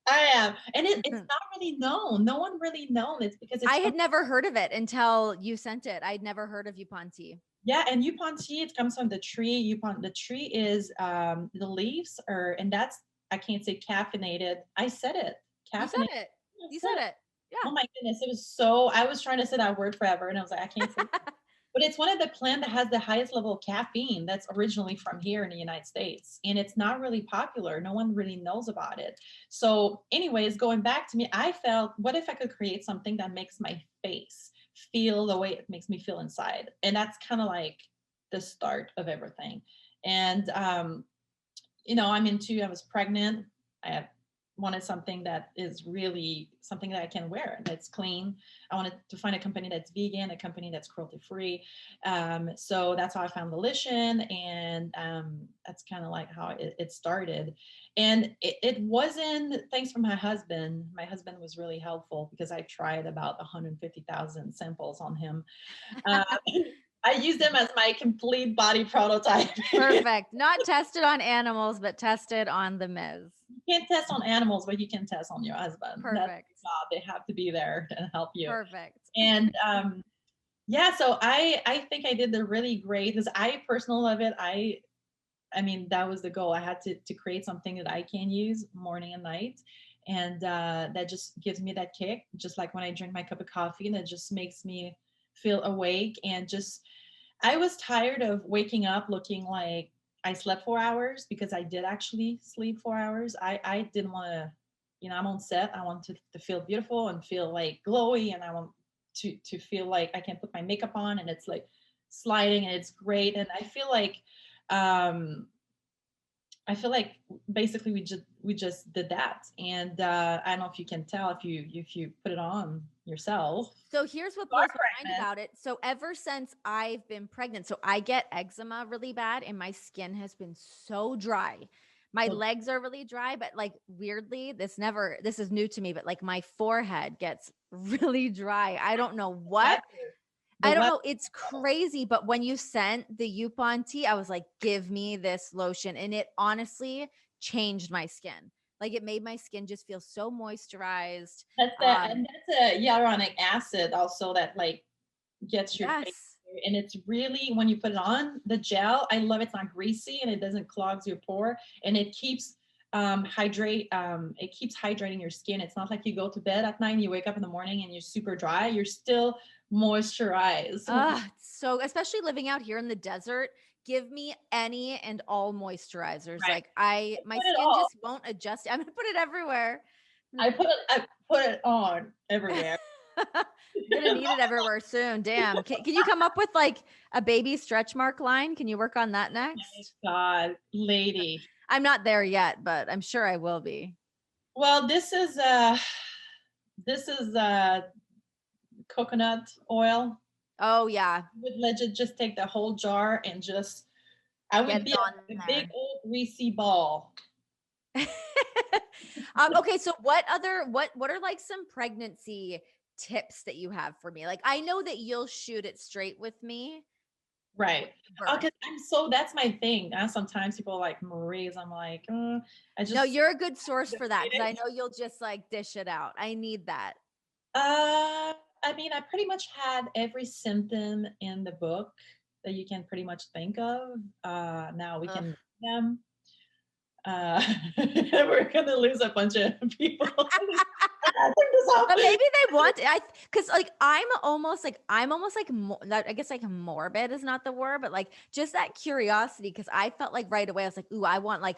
B: I am. And it's not really known. No one really known. It's because
A: I
B: it's
A: had never heard of it until you sent it. I'd never heard of UPon tea.
B: yeah, and Yupon tea, it comes from the tree. Yupon, the tree is the leaves are, and that's I can't say caffeinated. I said it.
A: You said
B: Caffeinated.
A: it.
B: I
A: You
B: said
A: said
B: it.
A: it. Yeah.
B: Oh my goodness. It was so I was trying to say that word forever and I was like, I can't say it. But it's one of the plant that has the highest level of caffeine that's originally from here in the United States. And it's not really popular. No one really knows about it. So, anyways, going back to me, I felt, what if I could create something that makes my face feel the way it makes me feel inside? And that's kind of like the start of everything. And I was pregnant. I have wanted something that is really something that I can wear that's clean. I wanted to find a company that's vegan, a company that's cruelty free. So that's how I found Volition, and that's kind of like how it started. And it wasn't thanks for my husband. My husband was really helpful because I tried about 150,000 samples on him. Uh, I used them as my complete body prototype.
A: Perfect. Not tested on animals, but tested on the Miz.
B: Can't test on animals, but you can test on your husband. That's
A: Perfect.
B: their job. They have to be there and help you.
A: Perfect.
B: And yeah, so I think I did the really great because I personally love it. I mean that was the goal. I had to create something that I can use morning and night. And that just gives me that kick, just like when I drink my cup of coffee, and it just makes me feel awake and just I was tired of waking up looking like I slept 4 hours because I did actually sleep 4 hours. I didn't want to, I'm on set. I want to feel beautiful and feel like glowy, and I want to feel like I can put my makeup on and it's like sliding and it's great. And um, I feel like basically we just did that. And I don't know if you can tell if you put it on yourself.
A: So here's what
B: You are
A: blows my mind
B: pregnant.
A: about it. So ever since I've been pregnant, so I get eczema really bad and my skin has been so dry. My
B: So
A: legs are really dry, but like weirdly, this is new to me, but like my forehead gets really dry. I don't know what.
B: weather, the
A: I don't
B: weather.
A: know. It's crazy. But when you sent the Yupon tea, I was like, give me this lotion. And it honestly changed my skin. Like it made my skin just feel so moisturized.
B: And that's a hyaluronic acid also that like gets your face
A: Yes.
B: clear. And it's really when you put it on the gel, I love it's not greasy and it doesn't clog your pore and it keeps it keeps hydrating your skin. It's not like you go to bed at night and you wake up in the morning and you're super dry. You're still moisturized.
A: So especially living out here in the desert, give me any and all moisturizers.
B: Right.
A: Like my
B: Put it
A: skin
B: all.
A: just won't adjust. I'm gonna put it everywhere.
B: I put it on everywhere.
A: I'm gonna need it everywhere soon. Damn. Can you come up with like a baby stretch mark line? Can you work on that next?
B: God, lady.
A: I'm not there yet, but I'm sure I will be.
B: Well, this is coconut oil.
A: Oh yeah.
B: Would legit just take the whole jar and just, I
A: Get
B: would
A: it
B: be
A: on
B: a big
A: there.
B: old greasy ball.
A: Okay, so what are like some pregnancy tips that you have for me? Like I know that you'll shoot it straight with me with
B: Right. Oh,
A: birth.
B: because I'm so, that's my thing. Sometimes people are like, Maryse, I'm like, I
A: No,
B: just
A: you're a good source for that because I
B: debated.
A: know you'll just like dish it out. I need that.
B: Uh, I mean, I pretty much had every symptom in the book that you can pretty much think of. Now we
A: Ugh.
B: can read them. We're gonna lose a bunch of people. Turn this off.
A: But maybe they want I because like I'm almost like I guess like morbid is not the word, but like just that curiosity because I felt like right away I was like, ooh, I want like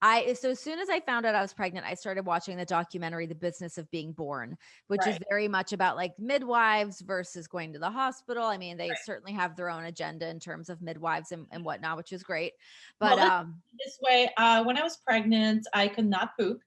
A: I so as soon as I found out I was pregnant, I started watching the documentary The Business of Being Born, which is
B: Right,
A: very much about like midwives versus going to the hospital. I mean, they
B: right.
A: certainly have their own agenda in terms of midwives and whatnot, which is great.
B: Well,
A: But
B: let's put it this way. When I was pregnant, I could not poop.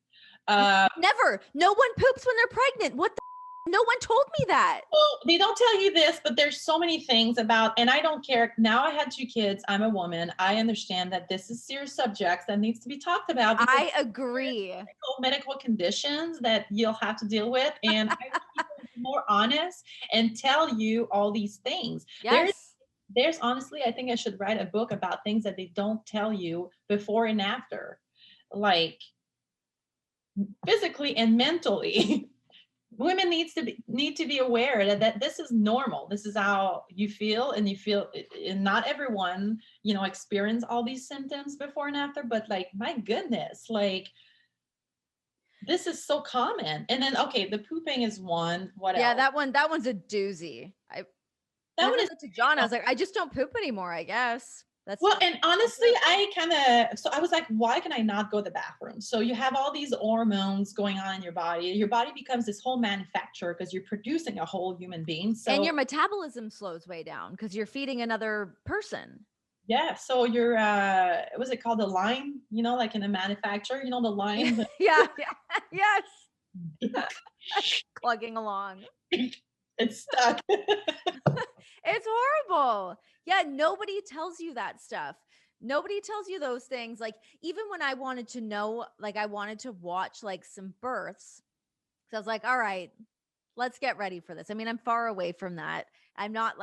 B: Uh,
A: never, no one poops when they're pregnant. What the no one told me that.
B: Well, they don't tell you this, but there's so many things about, and I don't care. Now I had two kids. I'm a woman. I understand that this is serious subjects that needs to be talked about because
A: I agree.
B: medical conditions that you'll have to deal with. And I want people to be more honest and tell you all these things.
A: Yes.
B: There's honestly, I think I should write a book about things that they don't tell you before and after, like physically and mentally. Women need to be aware that this is normal. This is how you feel, and you feel, and not everyone, experience all these symptoms before and after, but like, my goodness, like, this is so common. And then, okay, the pooping is one. What
A: Yeah,
B: else?
A: that one's a doozy.
B: That
A: I
B: one
A: said
B: is
A: that to
B: very
A: John. I
B: common.
A: was like, I just don't poop anymore, I guess. That's
B: Well,
A: just
B: and honestly, so I was like, why can I not go to the bathroom? So you have all these hormones going on in your body. Your body becomes this whole manufacturer because you're producing a whole human being.
A: and your
B: So
A: metabolism slows way down because you're feeding another person.
B: yeah, so you're what's it called? The line, like in a manufacturer, the line.
A: Yeah, yeah, yes, clugging along.
B: It's stuck.
A: It's horrible. Yeah, nobody tells you that stuff. Nobody tells you those things. Like even when I wanted to know, like I wanted to watch like some births. So I was like, all right, let's get ready for this. I mean, I'm far away from that. I'm not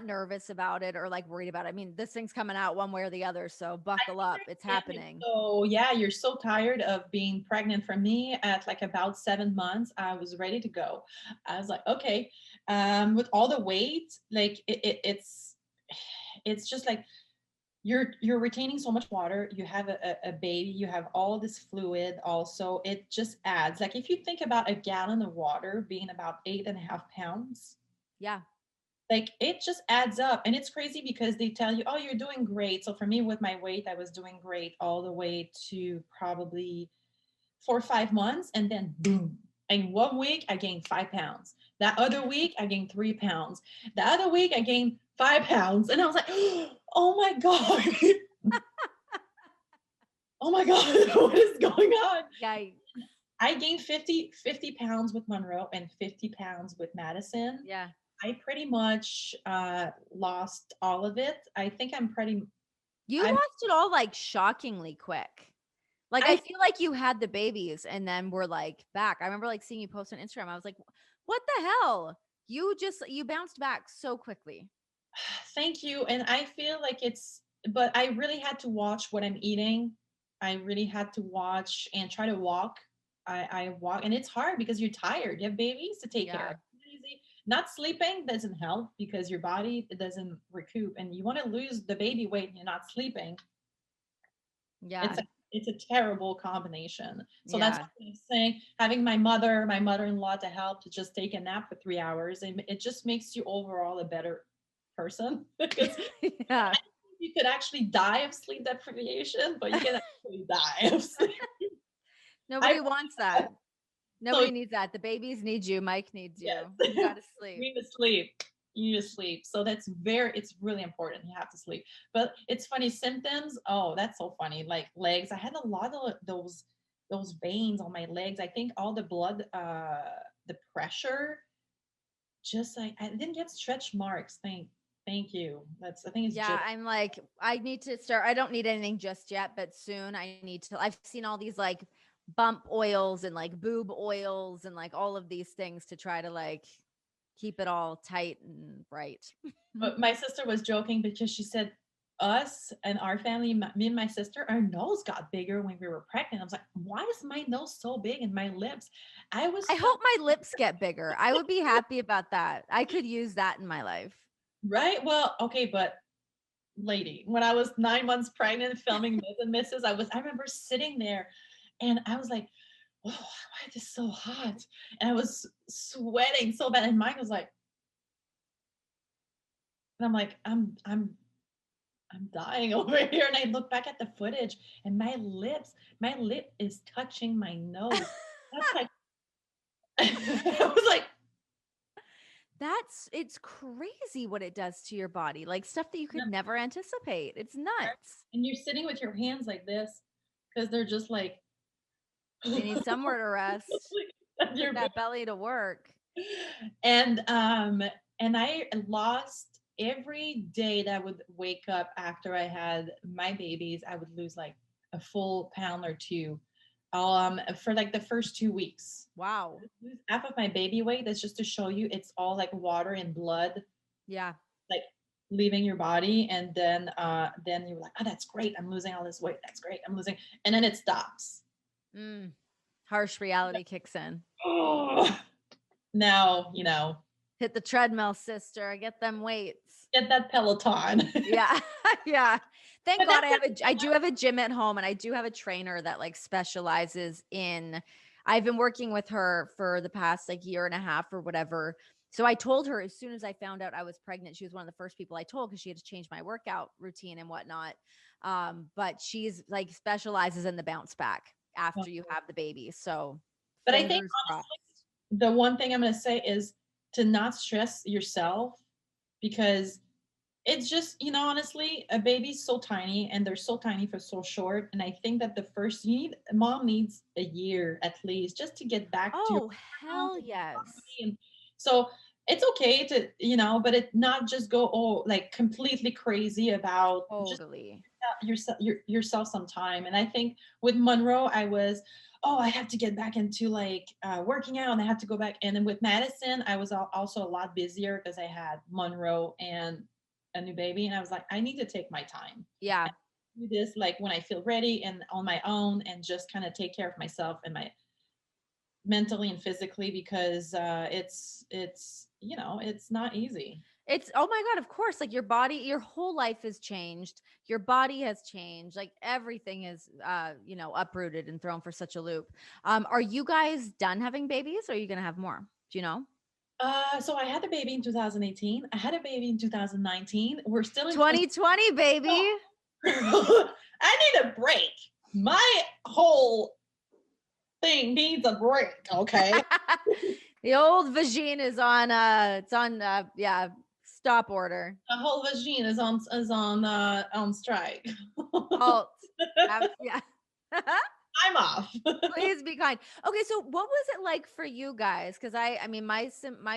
A: nervous about it or like worried about it. I mean, this thing's coming out one way or the other. So buckle up. It's
B: And
A: happening.
B: so yeah, you're so tired of being pregnant. For me, at like about 7 months, I was ready to go. I was like, okay, with all the weight, like it's just like you're retaining so much water. You have a baby, you have all this fluid. Also, it just adds. Like if you think about a gallon of water being about 8.5 pounds,
A: Yeah.
B: like it just adds up. And it's crazy because they tell you, oh, you're doing great. So for me, with my weight, I was doing great all the way to probably 4 or 5 months, and then boom, in 1 week I gained 5 pounds. That other week I gained 3 pounds. The other week I gained 5 pounds, and I was like, oh my god. Oh my god, what is going on?
A: Yeah.
B: I gained 50 pounds with Monroe and 50 pounds with Madison.
A: Yeah.
B: I pretty much lost all of it. I think
A: You
B: I'm,
A: lost it all like shockingly quick. Like I
B: I,
A: feel like you had the babies and then we're like back. I remember like seeing you post on Instagram. I was like, what the hell? You bounced back so quickly.
B: thank you. And I feel like but I really had to watch what I'm eating. I really had to watch and try to walk. I walk, and it's hard because you're tired. You have babies to take care
A: Yeah.
B: of. Not sleeping doesn't help because your body doesn't recoup, and you want to lose the baby weight and you're not sleeping. It's
A: Yeah.
B: a it's a terrible combination. So that's
A: Yeah.
B: what I'm saying. Having my mother-in-law to help to just take a nap for 3 hours, and it just makes you overall a better person because
A: Yeah.
B: you could actually die of sleep deprivation, but you can actually die of sleep. I
A: Nobody wants that.
B: so
A: Nobody needs that. The babies need you. Mike needs
B: yes,
A: you. You got to
B: you
A: sleep.
B: need to sleep. You need to sleep. So it's really important. You have to sleep. But it's funny symptoms. Oh, that's so funny. Like legs. I had a lot of those veins on my legs. I think all the blood, the pressure just like I didn't get stretch marks. Thank you. That's I think it's
A: Yeah,
B: just
A: I'm like, I need to start. I don't need anything just yet, but soon I need to. I've seen all these like bump oils and like boob oils and like all of these things to try to like keep it all tight and bright.
B: but my sister was joking because she said us and our family, me and my sister, our nose got bigger when we were pregnant. I was like, why is my nose so big and my lips? I was
A: I
B: so
A: hope my lips get bigger. I would be happy about that. I could use that in my life.
B: right. Well, okay, but lady, when I was 9 months pregnant filming Ms. and Mrs., I remember sitting there and I was like, oh, why is this so hot? And I was sweating so bad. And Mike was like, and I'm like, I'm dying over here. And I look back at the footage and my lip is touching my nose. That's like, I was like,
A: It's crazy what it does to your body. Like stuff that you could
B: "Yep."
A: never anticipate. It's nuts.
B: And you're sitting with your hands like this because they're just like,
A: They need somewhere to rest.
B: like
A: Put
B: your
A: that belly to work.
B: and um and I lost every day that I would wake up after I had my babies, I would lose like a full pound or two for like the first 2 weeks.
A: Wow.
B: Lose half of my baby weight. That's just to show you it's all like water and blood
A: Yeah.
B: like leaving your body. And then you're like, oh, that's great, I'm losing all this weight, that's great, I'm losing, and then it stops.
A: Mm. Harsh reality kicks in.
B: Oh, now
A: Hit the treadmill, sister. Get them weights.
B: get that Peloton.
A: Yeah. Yeah. Thank
B: But
A: God
B: that's
A: I do have a gym at home and I do have a trainer that like specializes in I've been working with her for the past like year and a half or whatever. So I told her as soon as I found out I was pregnant, she was one of the first people I told because she had to change my workout routine and whatnot. But she's like specializes in the bounce back after you have the baby. So
B: but I think
A: fingers crossed.
B: the one thing I'm going to say is to not stress yourself because it's just, honestly, a baby's so tiny and they're so tiny for so short. And I think that mom needs a year at least just to get back to your
A: Oh, hell yes.
B: body. And so it's okay to, but it not just go, like completely crazy about just
A: Totally.
B: yourself some time. And I think with Monroe, I was, I have to get back into like working out and I have to go back. And then with Madison, I was also a lot busier because I had Monroe and a new baby. And I was like, I need to take my time.
A: Yeah.
B: I do this like when I feel ready and on my own and just kind of take care of myself and my mentally and physically because it's not easy.
A: It's oh my God, of course. Like your body, your whole life has changed. Your body has changed. Like everything is uprooted and thrown for such a loop. Are you guys done having babies or are you gonna have more? Do you know?
B: So I had a baby in 2018. I had a baby in 2019. We're still in
A: 2020, baby.
B: I need a break. My whole thing needs a break. Okay.
A: The old vagine is on stop order.
B: The whole vagine is on strike.
A: Halt. Yeah.
B: I'm off.
A: Please be kind. Okay, so what was it like for you guys? Because I mean, my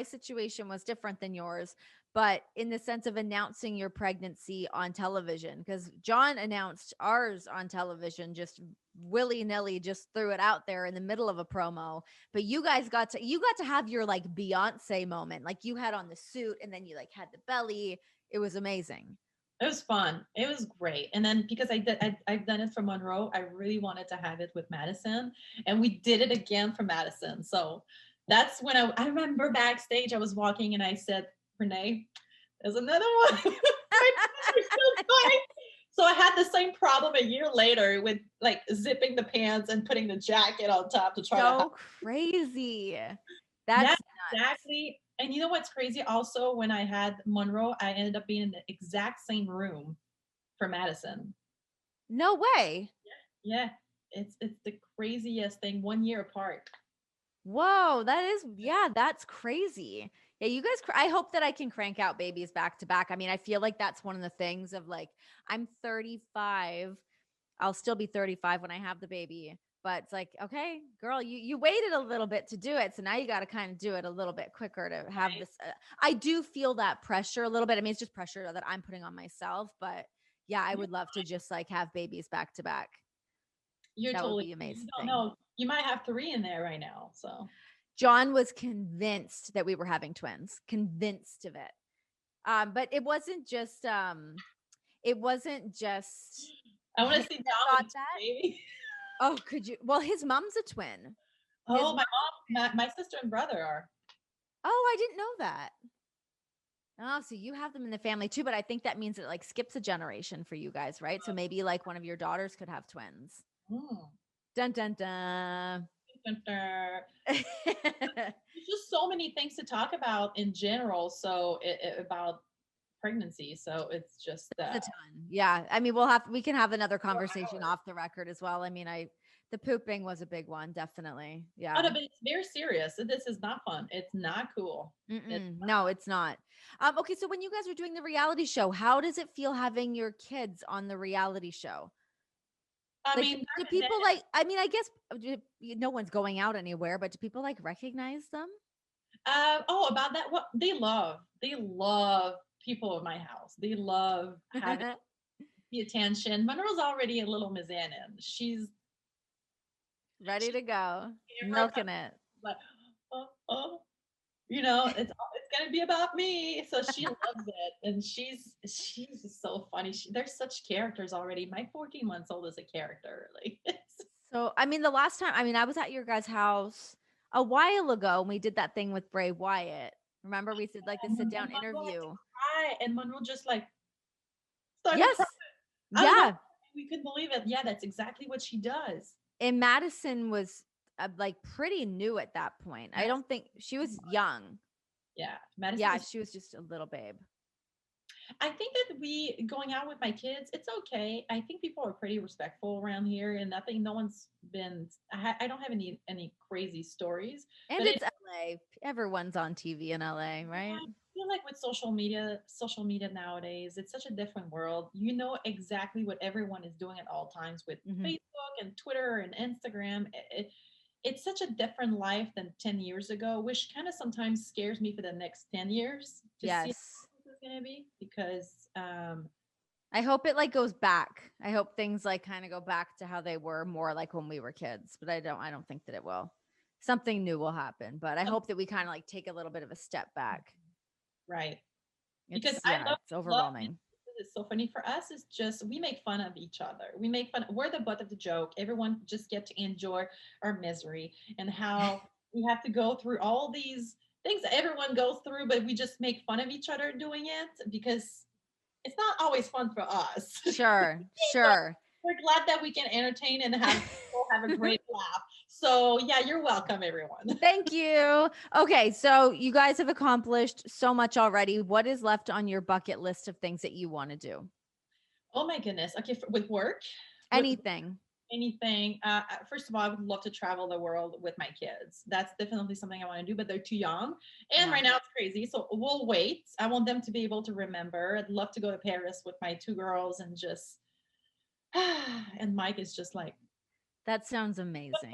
A: situation was different than yours, but in the sense of announcing your pregnancy on television, because John announced ours on television, just willy nilly, just threw it out there in the middle of a promo. But you guys got to have your like Beyonce moment, like you had on the suit, and then you like had the belly. It was amazing.
B: It was fun. It was great. And then because I've done it for Monroe, I really wanted to have it with Madison, and we did it again for Madison. So that's when I remember backstage, I was walking and I said, Renee, there's another one. My pants are still tight. So I had the same problem a year later with like zipping the pants and putting the jacket on top to try to
A: So crazy.
B: yeah,
A: That's nuts.
B: exactly. And you know what's crazy? Also, when I had Monroe, I ended up being in the exact same room for Madison.
A: No way.
B: Yeah, it's the craziest thing. 1 year apart.
A: Whoa, that's crazy. Yeah, you guys, I hope that I can crank out babies back to back. I mean, I feel like that's one of the things of like, I'm 35. I'll still be 35 when I have the baby. But it's like, okay, girl, you waited a little bit to do it. So now you got to kind of do it a little bit quicker to have
B: Right.
A: this. I do feel that pressure a little bit. I mean, it's just pressure that I'm putting on myself. But yeah, I
B: You're,
A: would love to just like have babies back to back.
B: you're
A: That would
B: totally,
A: be
B: you don't
A: amazing.
B: know. You might have three in there right now. So
A: John was convinced that we were having twins, convinced of it. But it wasn't just
B: I want to
A: him
B: see
A: that
B: John with
A: thought
B: a
A: that.
B: baby.
A: Oh, could you? Well, his mom's a twin. His
B: Oh,
A: mom.
B: my sister and brother are.
A: Oh, I didn't know that. Oh, so you have them in the family too, but I think that means it like skips a generation for you guys, right? So maybe like one of your daughters could have twins.
B: Mm.
A: Dun dun dun.
B: There's
A: That's
B: just so many things to talk about in general. So about pregnancy. So it's just
A: a ton. Yeah. I mean, we can have another conversation
B: 4 hours.
A: off the record as well. I mean, the pooping was a big one, definitely.
B: Oh,
A: Yeah.
B: no, but it's very serious. This is not fun. It's not cool. It's,
A: No, it's not. Okay, so when you guys are doing the reality show, how does it feel having your kids on the reality show?
B: I
A: Like,
B: mean,
A: do
B: back then,
A: people like? I mean, I guess no one's going out anywhere, but do people like recognize them?
B: oh, about that, what they love people in my house. They love having the attention. Monroe's already a little Mizannin.
A: Ready
B: She's
A: to go,
B: camera
A: milking it.
B: like, oh, oh, it's gonna be about me. So she loves it, and she's just so funny. There's such characters already. My 14 months old is a character. Like,
A: So, I mean, the last time, I mean, I was at your guys' house a while ago and we did that thing with Bray Wyatt. Remember, we did like the sit
B: and
A: down
B: Monroe had to
A: interview.
B: cry, and Monroe just like started crying.
A: Yes.
B: I don't know.
A: Yeah.
B: We couldn't believe it. Yeah, that's exactly what she does.
A: And Madison was like pretty new at that point. I
B: Madison,
A: don't think she was young.
B: yeah, Madison
A: Yeah,
B: is.
A: she was just a little babe.
B: I think that we going out with my kids, it's okay. I think people are pretty respectful around here, and nothing. No one's been. I don't have any crazy stories,
A: And
B: but
A: it's LA. Everyone's on TV in LA, right?
B: I feel like with social media nowadays, it's such a different world. You know exactly what everyone is doing at all times with
A: Hmm.
B: Facebook and Twitter and Instagram. It's such a different life than 10 years ago, which kind of sometimes scares me for the next 10 years to see
A: Yes.
B: how this is going to be because
A: I hope it like goes back. I hope things like kind of go back to how they were more like when we were kids, but I don't think that it will. Something new will happen, but I
B: um,
A: hope that we kind of like take a little bit of a step back.
B: right. Because
A: It's yeah, it's
B: love
A: overwhelming.
B: it's so funny for us. It's just we make fun of each other. We're the butt of the joke. Everyone just get to enjoy our misery and how we have to go through all these things that everyone goes through, but we just make fun of each other doing it because it's not always fun for us.
A: Sure,
B: But
A: sure.
B: we're glad that we can entertain and have a great laugh. So yeah, you're welcome, everyone.
A: Thank you. Okay, so you guys have accomplished so much already. What is left on your bucket list of things that you want to do?
B: Oh my goodness. Okay, with work, with
A: Anything.
B: anything. First of all, I would love to travel the world with my kids. That's definitely something I want to do, but they're too young. And
A: Yeah.
B: right now it's crazy. So we'll wait. I want them to be able to remember. I'd love to go to Paris with my two girls and just, and Mike is just like,
A: That sounds amazing.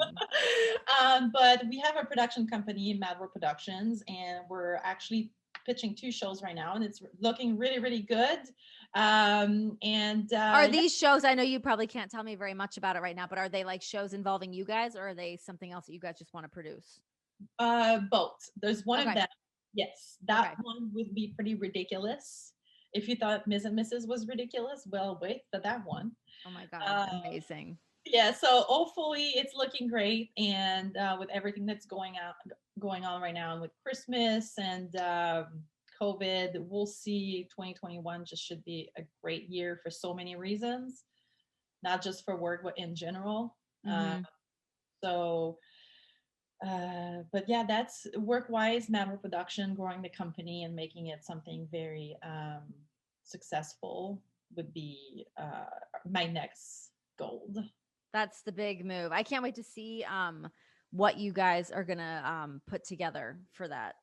B: but we have a production company, Madworld Productions, and we're actually pitching two shows right now, and it's looking really, really good. And
A: Are
B: yeah,
A: these shows, I know you probably can't tell me very much about it right now, but are they like shows involving you guys or are they something else that you guys just want to produce?
B: both. There's one of
A: Okay.
B: them. Yes, that
A: Okay.
B: one would be pretty ridiculous. If you thought Ms. and Mrs. was ridiculous, well, wait for that one.
A: Oh my God.
B: Uh,
A: Amazing.
B: yeah, so hopefully it's looking great, and with everything that's going on right now, and with Christmas and COVID, we'll see. 2021 just should be a great year for so many reasons, not just for work, but in general. Uh,
A: Hmm.
B: so but yeah, that's work wise, Maverick Production, growing the company and making it something very successful would be my next goal.
A: That's the big move. I can't wait to see what you guys are gonna put together for that.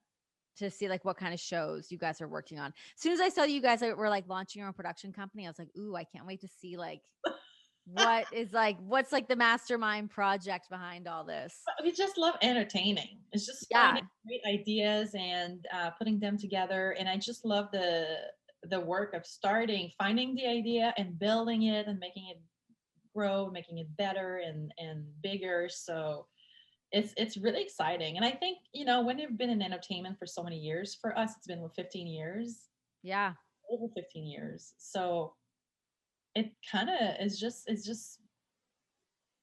A: To see like what kind of shows you guys are working on. As soon as I saw you guys were like launching your own production company, I was like, ooh, I can't wait to see like what's like the mastermind project behind all this?
B: We just love entertaining. It's just finding
A: Yeah.
B: great ideas and putting them together. And I just love the work of starting, finding the idea and building it and making it grow, making it better and bigger. So it's really exciting. And I think, when you've been in entertainment for so many years, for us it's been 15 years,
A: Yeah.
B: over 15 years. So it kind of is just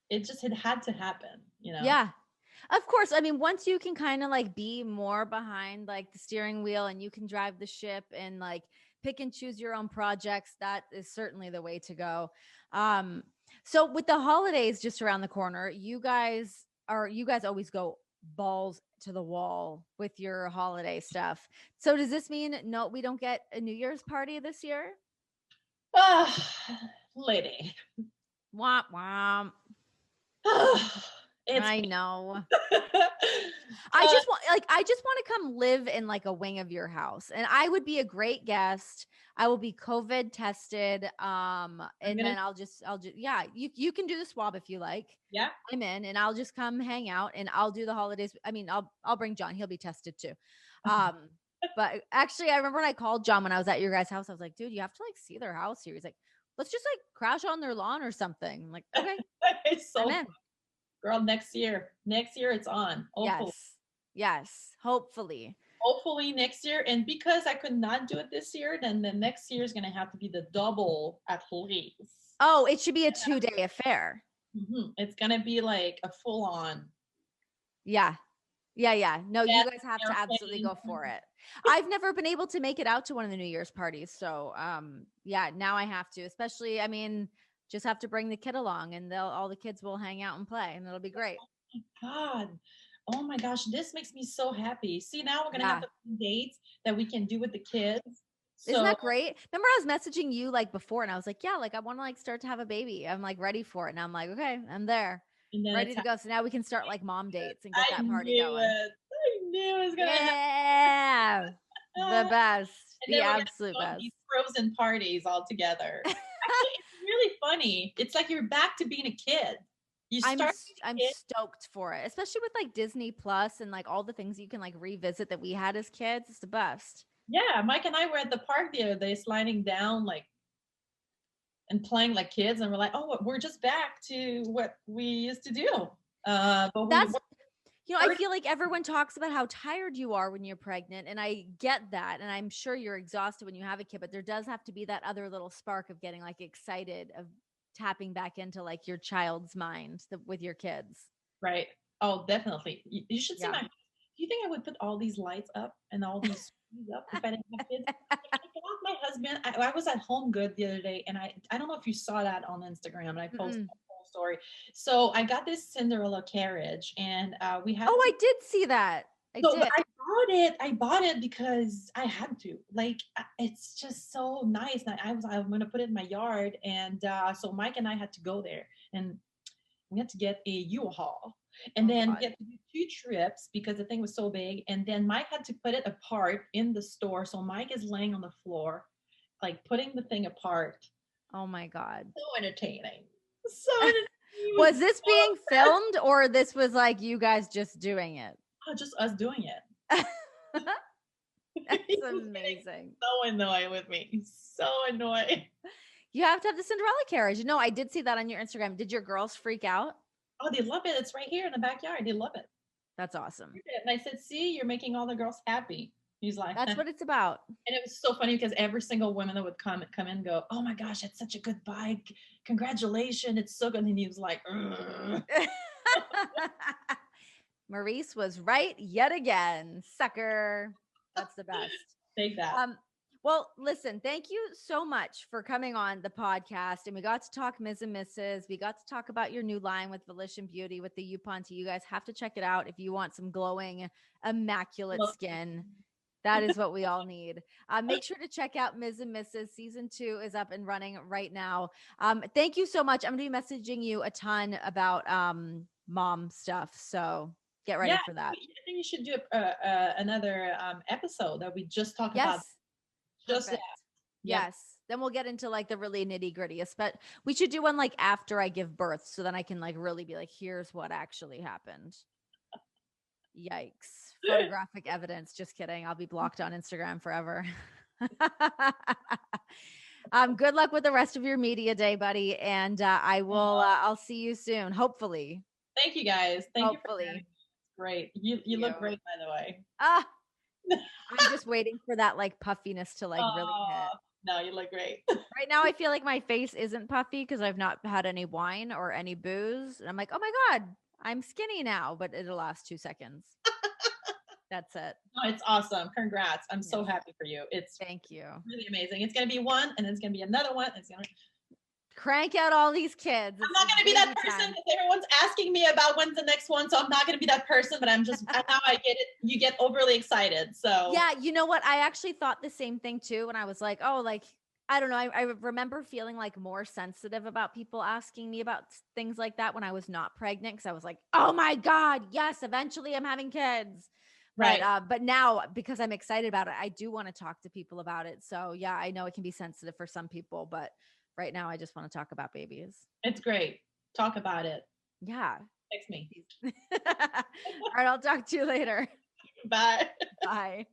B: it had to happen.
A: Yeah. Of course. I mean, once you can kind of like be more behind like the steering wheel and you can drive the ship and like pick and choose your own projects, that is certainly the way to go. Um, so with the holidays just around the corner, you guys always go balls to the wall with your holiday stuff. So does this mean no, we don't get a New Year's party this year?
B: Ah, lady.
A: Womp womp.
B: It's
A: I know.
B: uh,
A: I just want to come live in like a wing of your house and I would be a great guest. I will be COVID tested.
B: I'm
A: And
B: gonna,
A: then yeah, you can do the swab if you like.
B: yeah.
A: I'm in and I'll just come hang out and I'll do the holidays. I mean, I'll bring John. He'll be tested too. Um, but actually I remember when I called John when I was at your guys' house, I was like, dude, you have to like see their house here. He's like, let's just like crash on their lawn or something. I'm like, okay,
B: It's
A: I'm
B: so
A: in.
B: girl, next year it's on, hopefully.
A: Yes. Yes. Hopefully.
B: Hopefully next year. And because I could not do it this year, then the next year is going to have to be the double at least.
A: Oh, it should be a 2-day affair.
B: It's going to be like a full on.
A: Yeah. Yeah, yeah. No,
B: Yeah,
A: you guys have to absolutely go for it. I've never been able to make it out to one of the New Year's parties. So, yeah, now I have to, especially, I mean, just have to bring the kid along and all the kids will hang out and play and it'll be great.
B: God. Oh my gosh, this makes me so happy. See, now we're going to have
A: Yeah.
B: the dates that we can do with the kids.
A: Isn't
B: So
A: that great? Remember I was messaging you like before and I was like, yeah, like I want to like start to have a baby. I'm like ready for it. And I'm like, okay, I'm there.
B: and then
A: Ready
B: it's
A: to go. So now we can start like mom dates and get
B: I
A: that party
B: knew
A: going.
B: it. I knew it was going to happen.
A: Yeah. The best.
B: And
A: The
B: then we're gonna
A: absolute
B: go to
A: best.
B: these frozen parties all together. Actually, it's really funny. It's like you're back to being a kid. You start
A: I'm
B: being a kid.
A: stoked for it, especially with like Disney Plus and like all the things you can like revisit that we had as kids. It's the best.
B: Yeah, Mike and I were at the park the other day, sliding down like and playing like kids, and we're like, oh, we're just back to what we used to do. But we
A: That's I
B: were
A: feel like everyone talks about how tired you are when you're pregnant, and I get that, and I'm sure you're exhausted when you have a kid, but there does have to be that other little spark of getting like excited of tapping back into like your child's mind with your kids.
B: right. Oh, definitely. You should see
A: Yeah.
B: my. Do you think I would put all these lights up and all these screens up if I didn't have kids? I got my husband. I was at Home Good the other day, and I don't know if you saw that on Instagram, and I posted
A: Mm-mm.
B: a whole story. So I got this Cinderella carriage, and we had
A: Oh,
B: to.
A: I did see that. I
B: So
A: did.
B: I bought it because I had to. Like it's just so nice. And I'm gonna put it in my yard, and so Mike and I had to go there, and we had to get a U-Haul, and
A: Oh
B: then
A: God.
B: we had to do 2 trips because the thing was so big. And then Mike had to put it apart in the store. So Mike is laying on the floor, like putting the thing apart.
A: Oh my God.
B: So entertaining. So entertaining. It
A: Was
B: was
A: this being filmed or this was like you guys just doing it?
B: just us doing it.
A: That's
B: He was getting
A: amazing.
B: so annoyed with me. He's so annoyed.
A: You have to have the Cinderella carriage. No, I did see that on your Instagram. Did your girls freak out?
B: Oh, they love it. It's right here in the backyard. They love it.
A: That's awesome.
B: And I said, see, you're making all the girls happy. He's like,
A: That's
B: and
A: what it's about.
B: it was so funny because every single woman that would come in and go, oh my gosh, it's such a good bike. Congratulations. It's so good. And he was like, "Ugh."
A: Maryse was right yet again. Sucker. That's the best.
B: Take that.
A: Well, listen, thank you so much for coming on the podcast. And we got to talk Ms. and Mrs. We got to talk about your new line with Volition Beauty with the Yupon tea. You guys have to check it out if you want some glowing, immaculate skin. That is what we all need. Make sure to check out Ms. and Mrs. Season 2 is up and running right now. Thank you so much. I'm going to be messaging you a ton about mom stuff. So get ready for that.
B: I think you should do another episode that we just talk about
A: Yes.
B: just that.
A: Perfect. Yes. Then we'll get into like the really nitty gritty. But we should do one like after I give birth, so then I can like really be like, here's what actually happened. Yikes. Photographic evidence. Just kidding. I'll be blocked on Instagram forever. Good luck with the rest of your media day, buddy. And I'll see you soon. Hopefully.
B: Thank you guys. Thank you for having me.
A: Hopefully.
B: It's great. You look great, by the way.
A: Ah, I'm just waiting for that like puffiness to like really hit.
B: No, you look great.
A: Right now, I feel like my face isn't puffy because I've not had any wine or any booze. And I'm like, oh my God, I'm skinny now, but it'll last 2 seconds. That's it.
B: Oh, it's awesome. Congrats. I'm so happy for you. It's
A: Thank you.
B: really amazing. It's going to be one, and then it's going to be another one. And it's going to
A: crank out all these kids.
B: I'm not going to be that person that everyone's asking me about when's the next one. So I'm not going to be that person, but I'm just, now I get it. You get overly excited. So
A: yeah, you know what? I actually thought the same thing too. When I was like, oh, like, I don't know. I remember feeling like more sensitive about people asking me about things like that when I was not pregnant. Cause I was like, oh my God, yes, eventually I'm having kids.
B: Right.
A: But now because I'm excited about it, I do want to talk to people about it. So yeah, I know it can be sensitive for some people, but right now I just want to talk about babies.
B: It's great. Talk about it.
A: Yeah.
B: Text me.
A: All right. I'll talk to you later.
B: Bye.
A: Bye.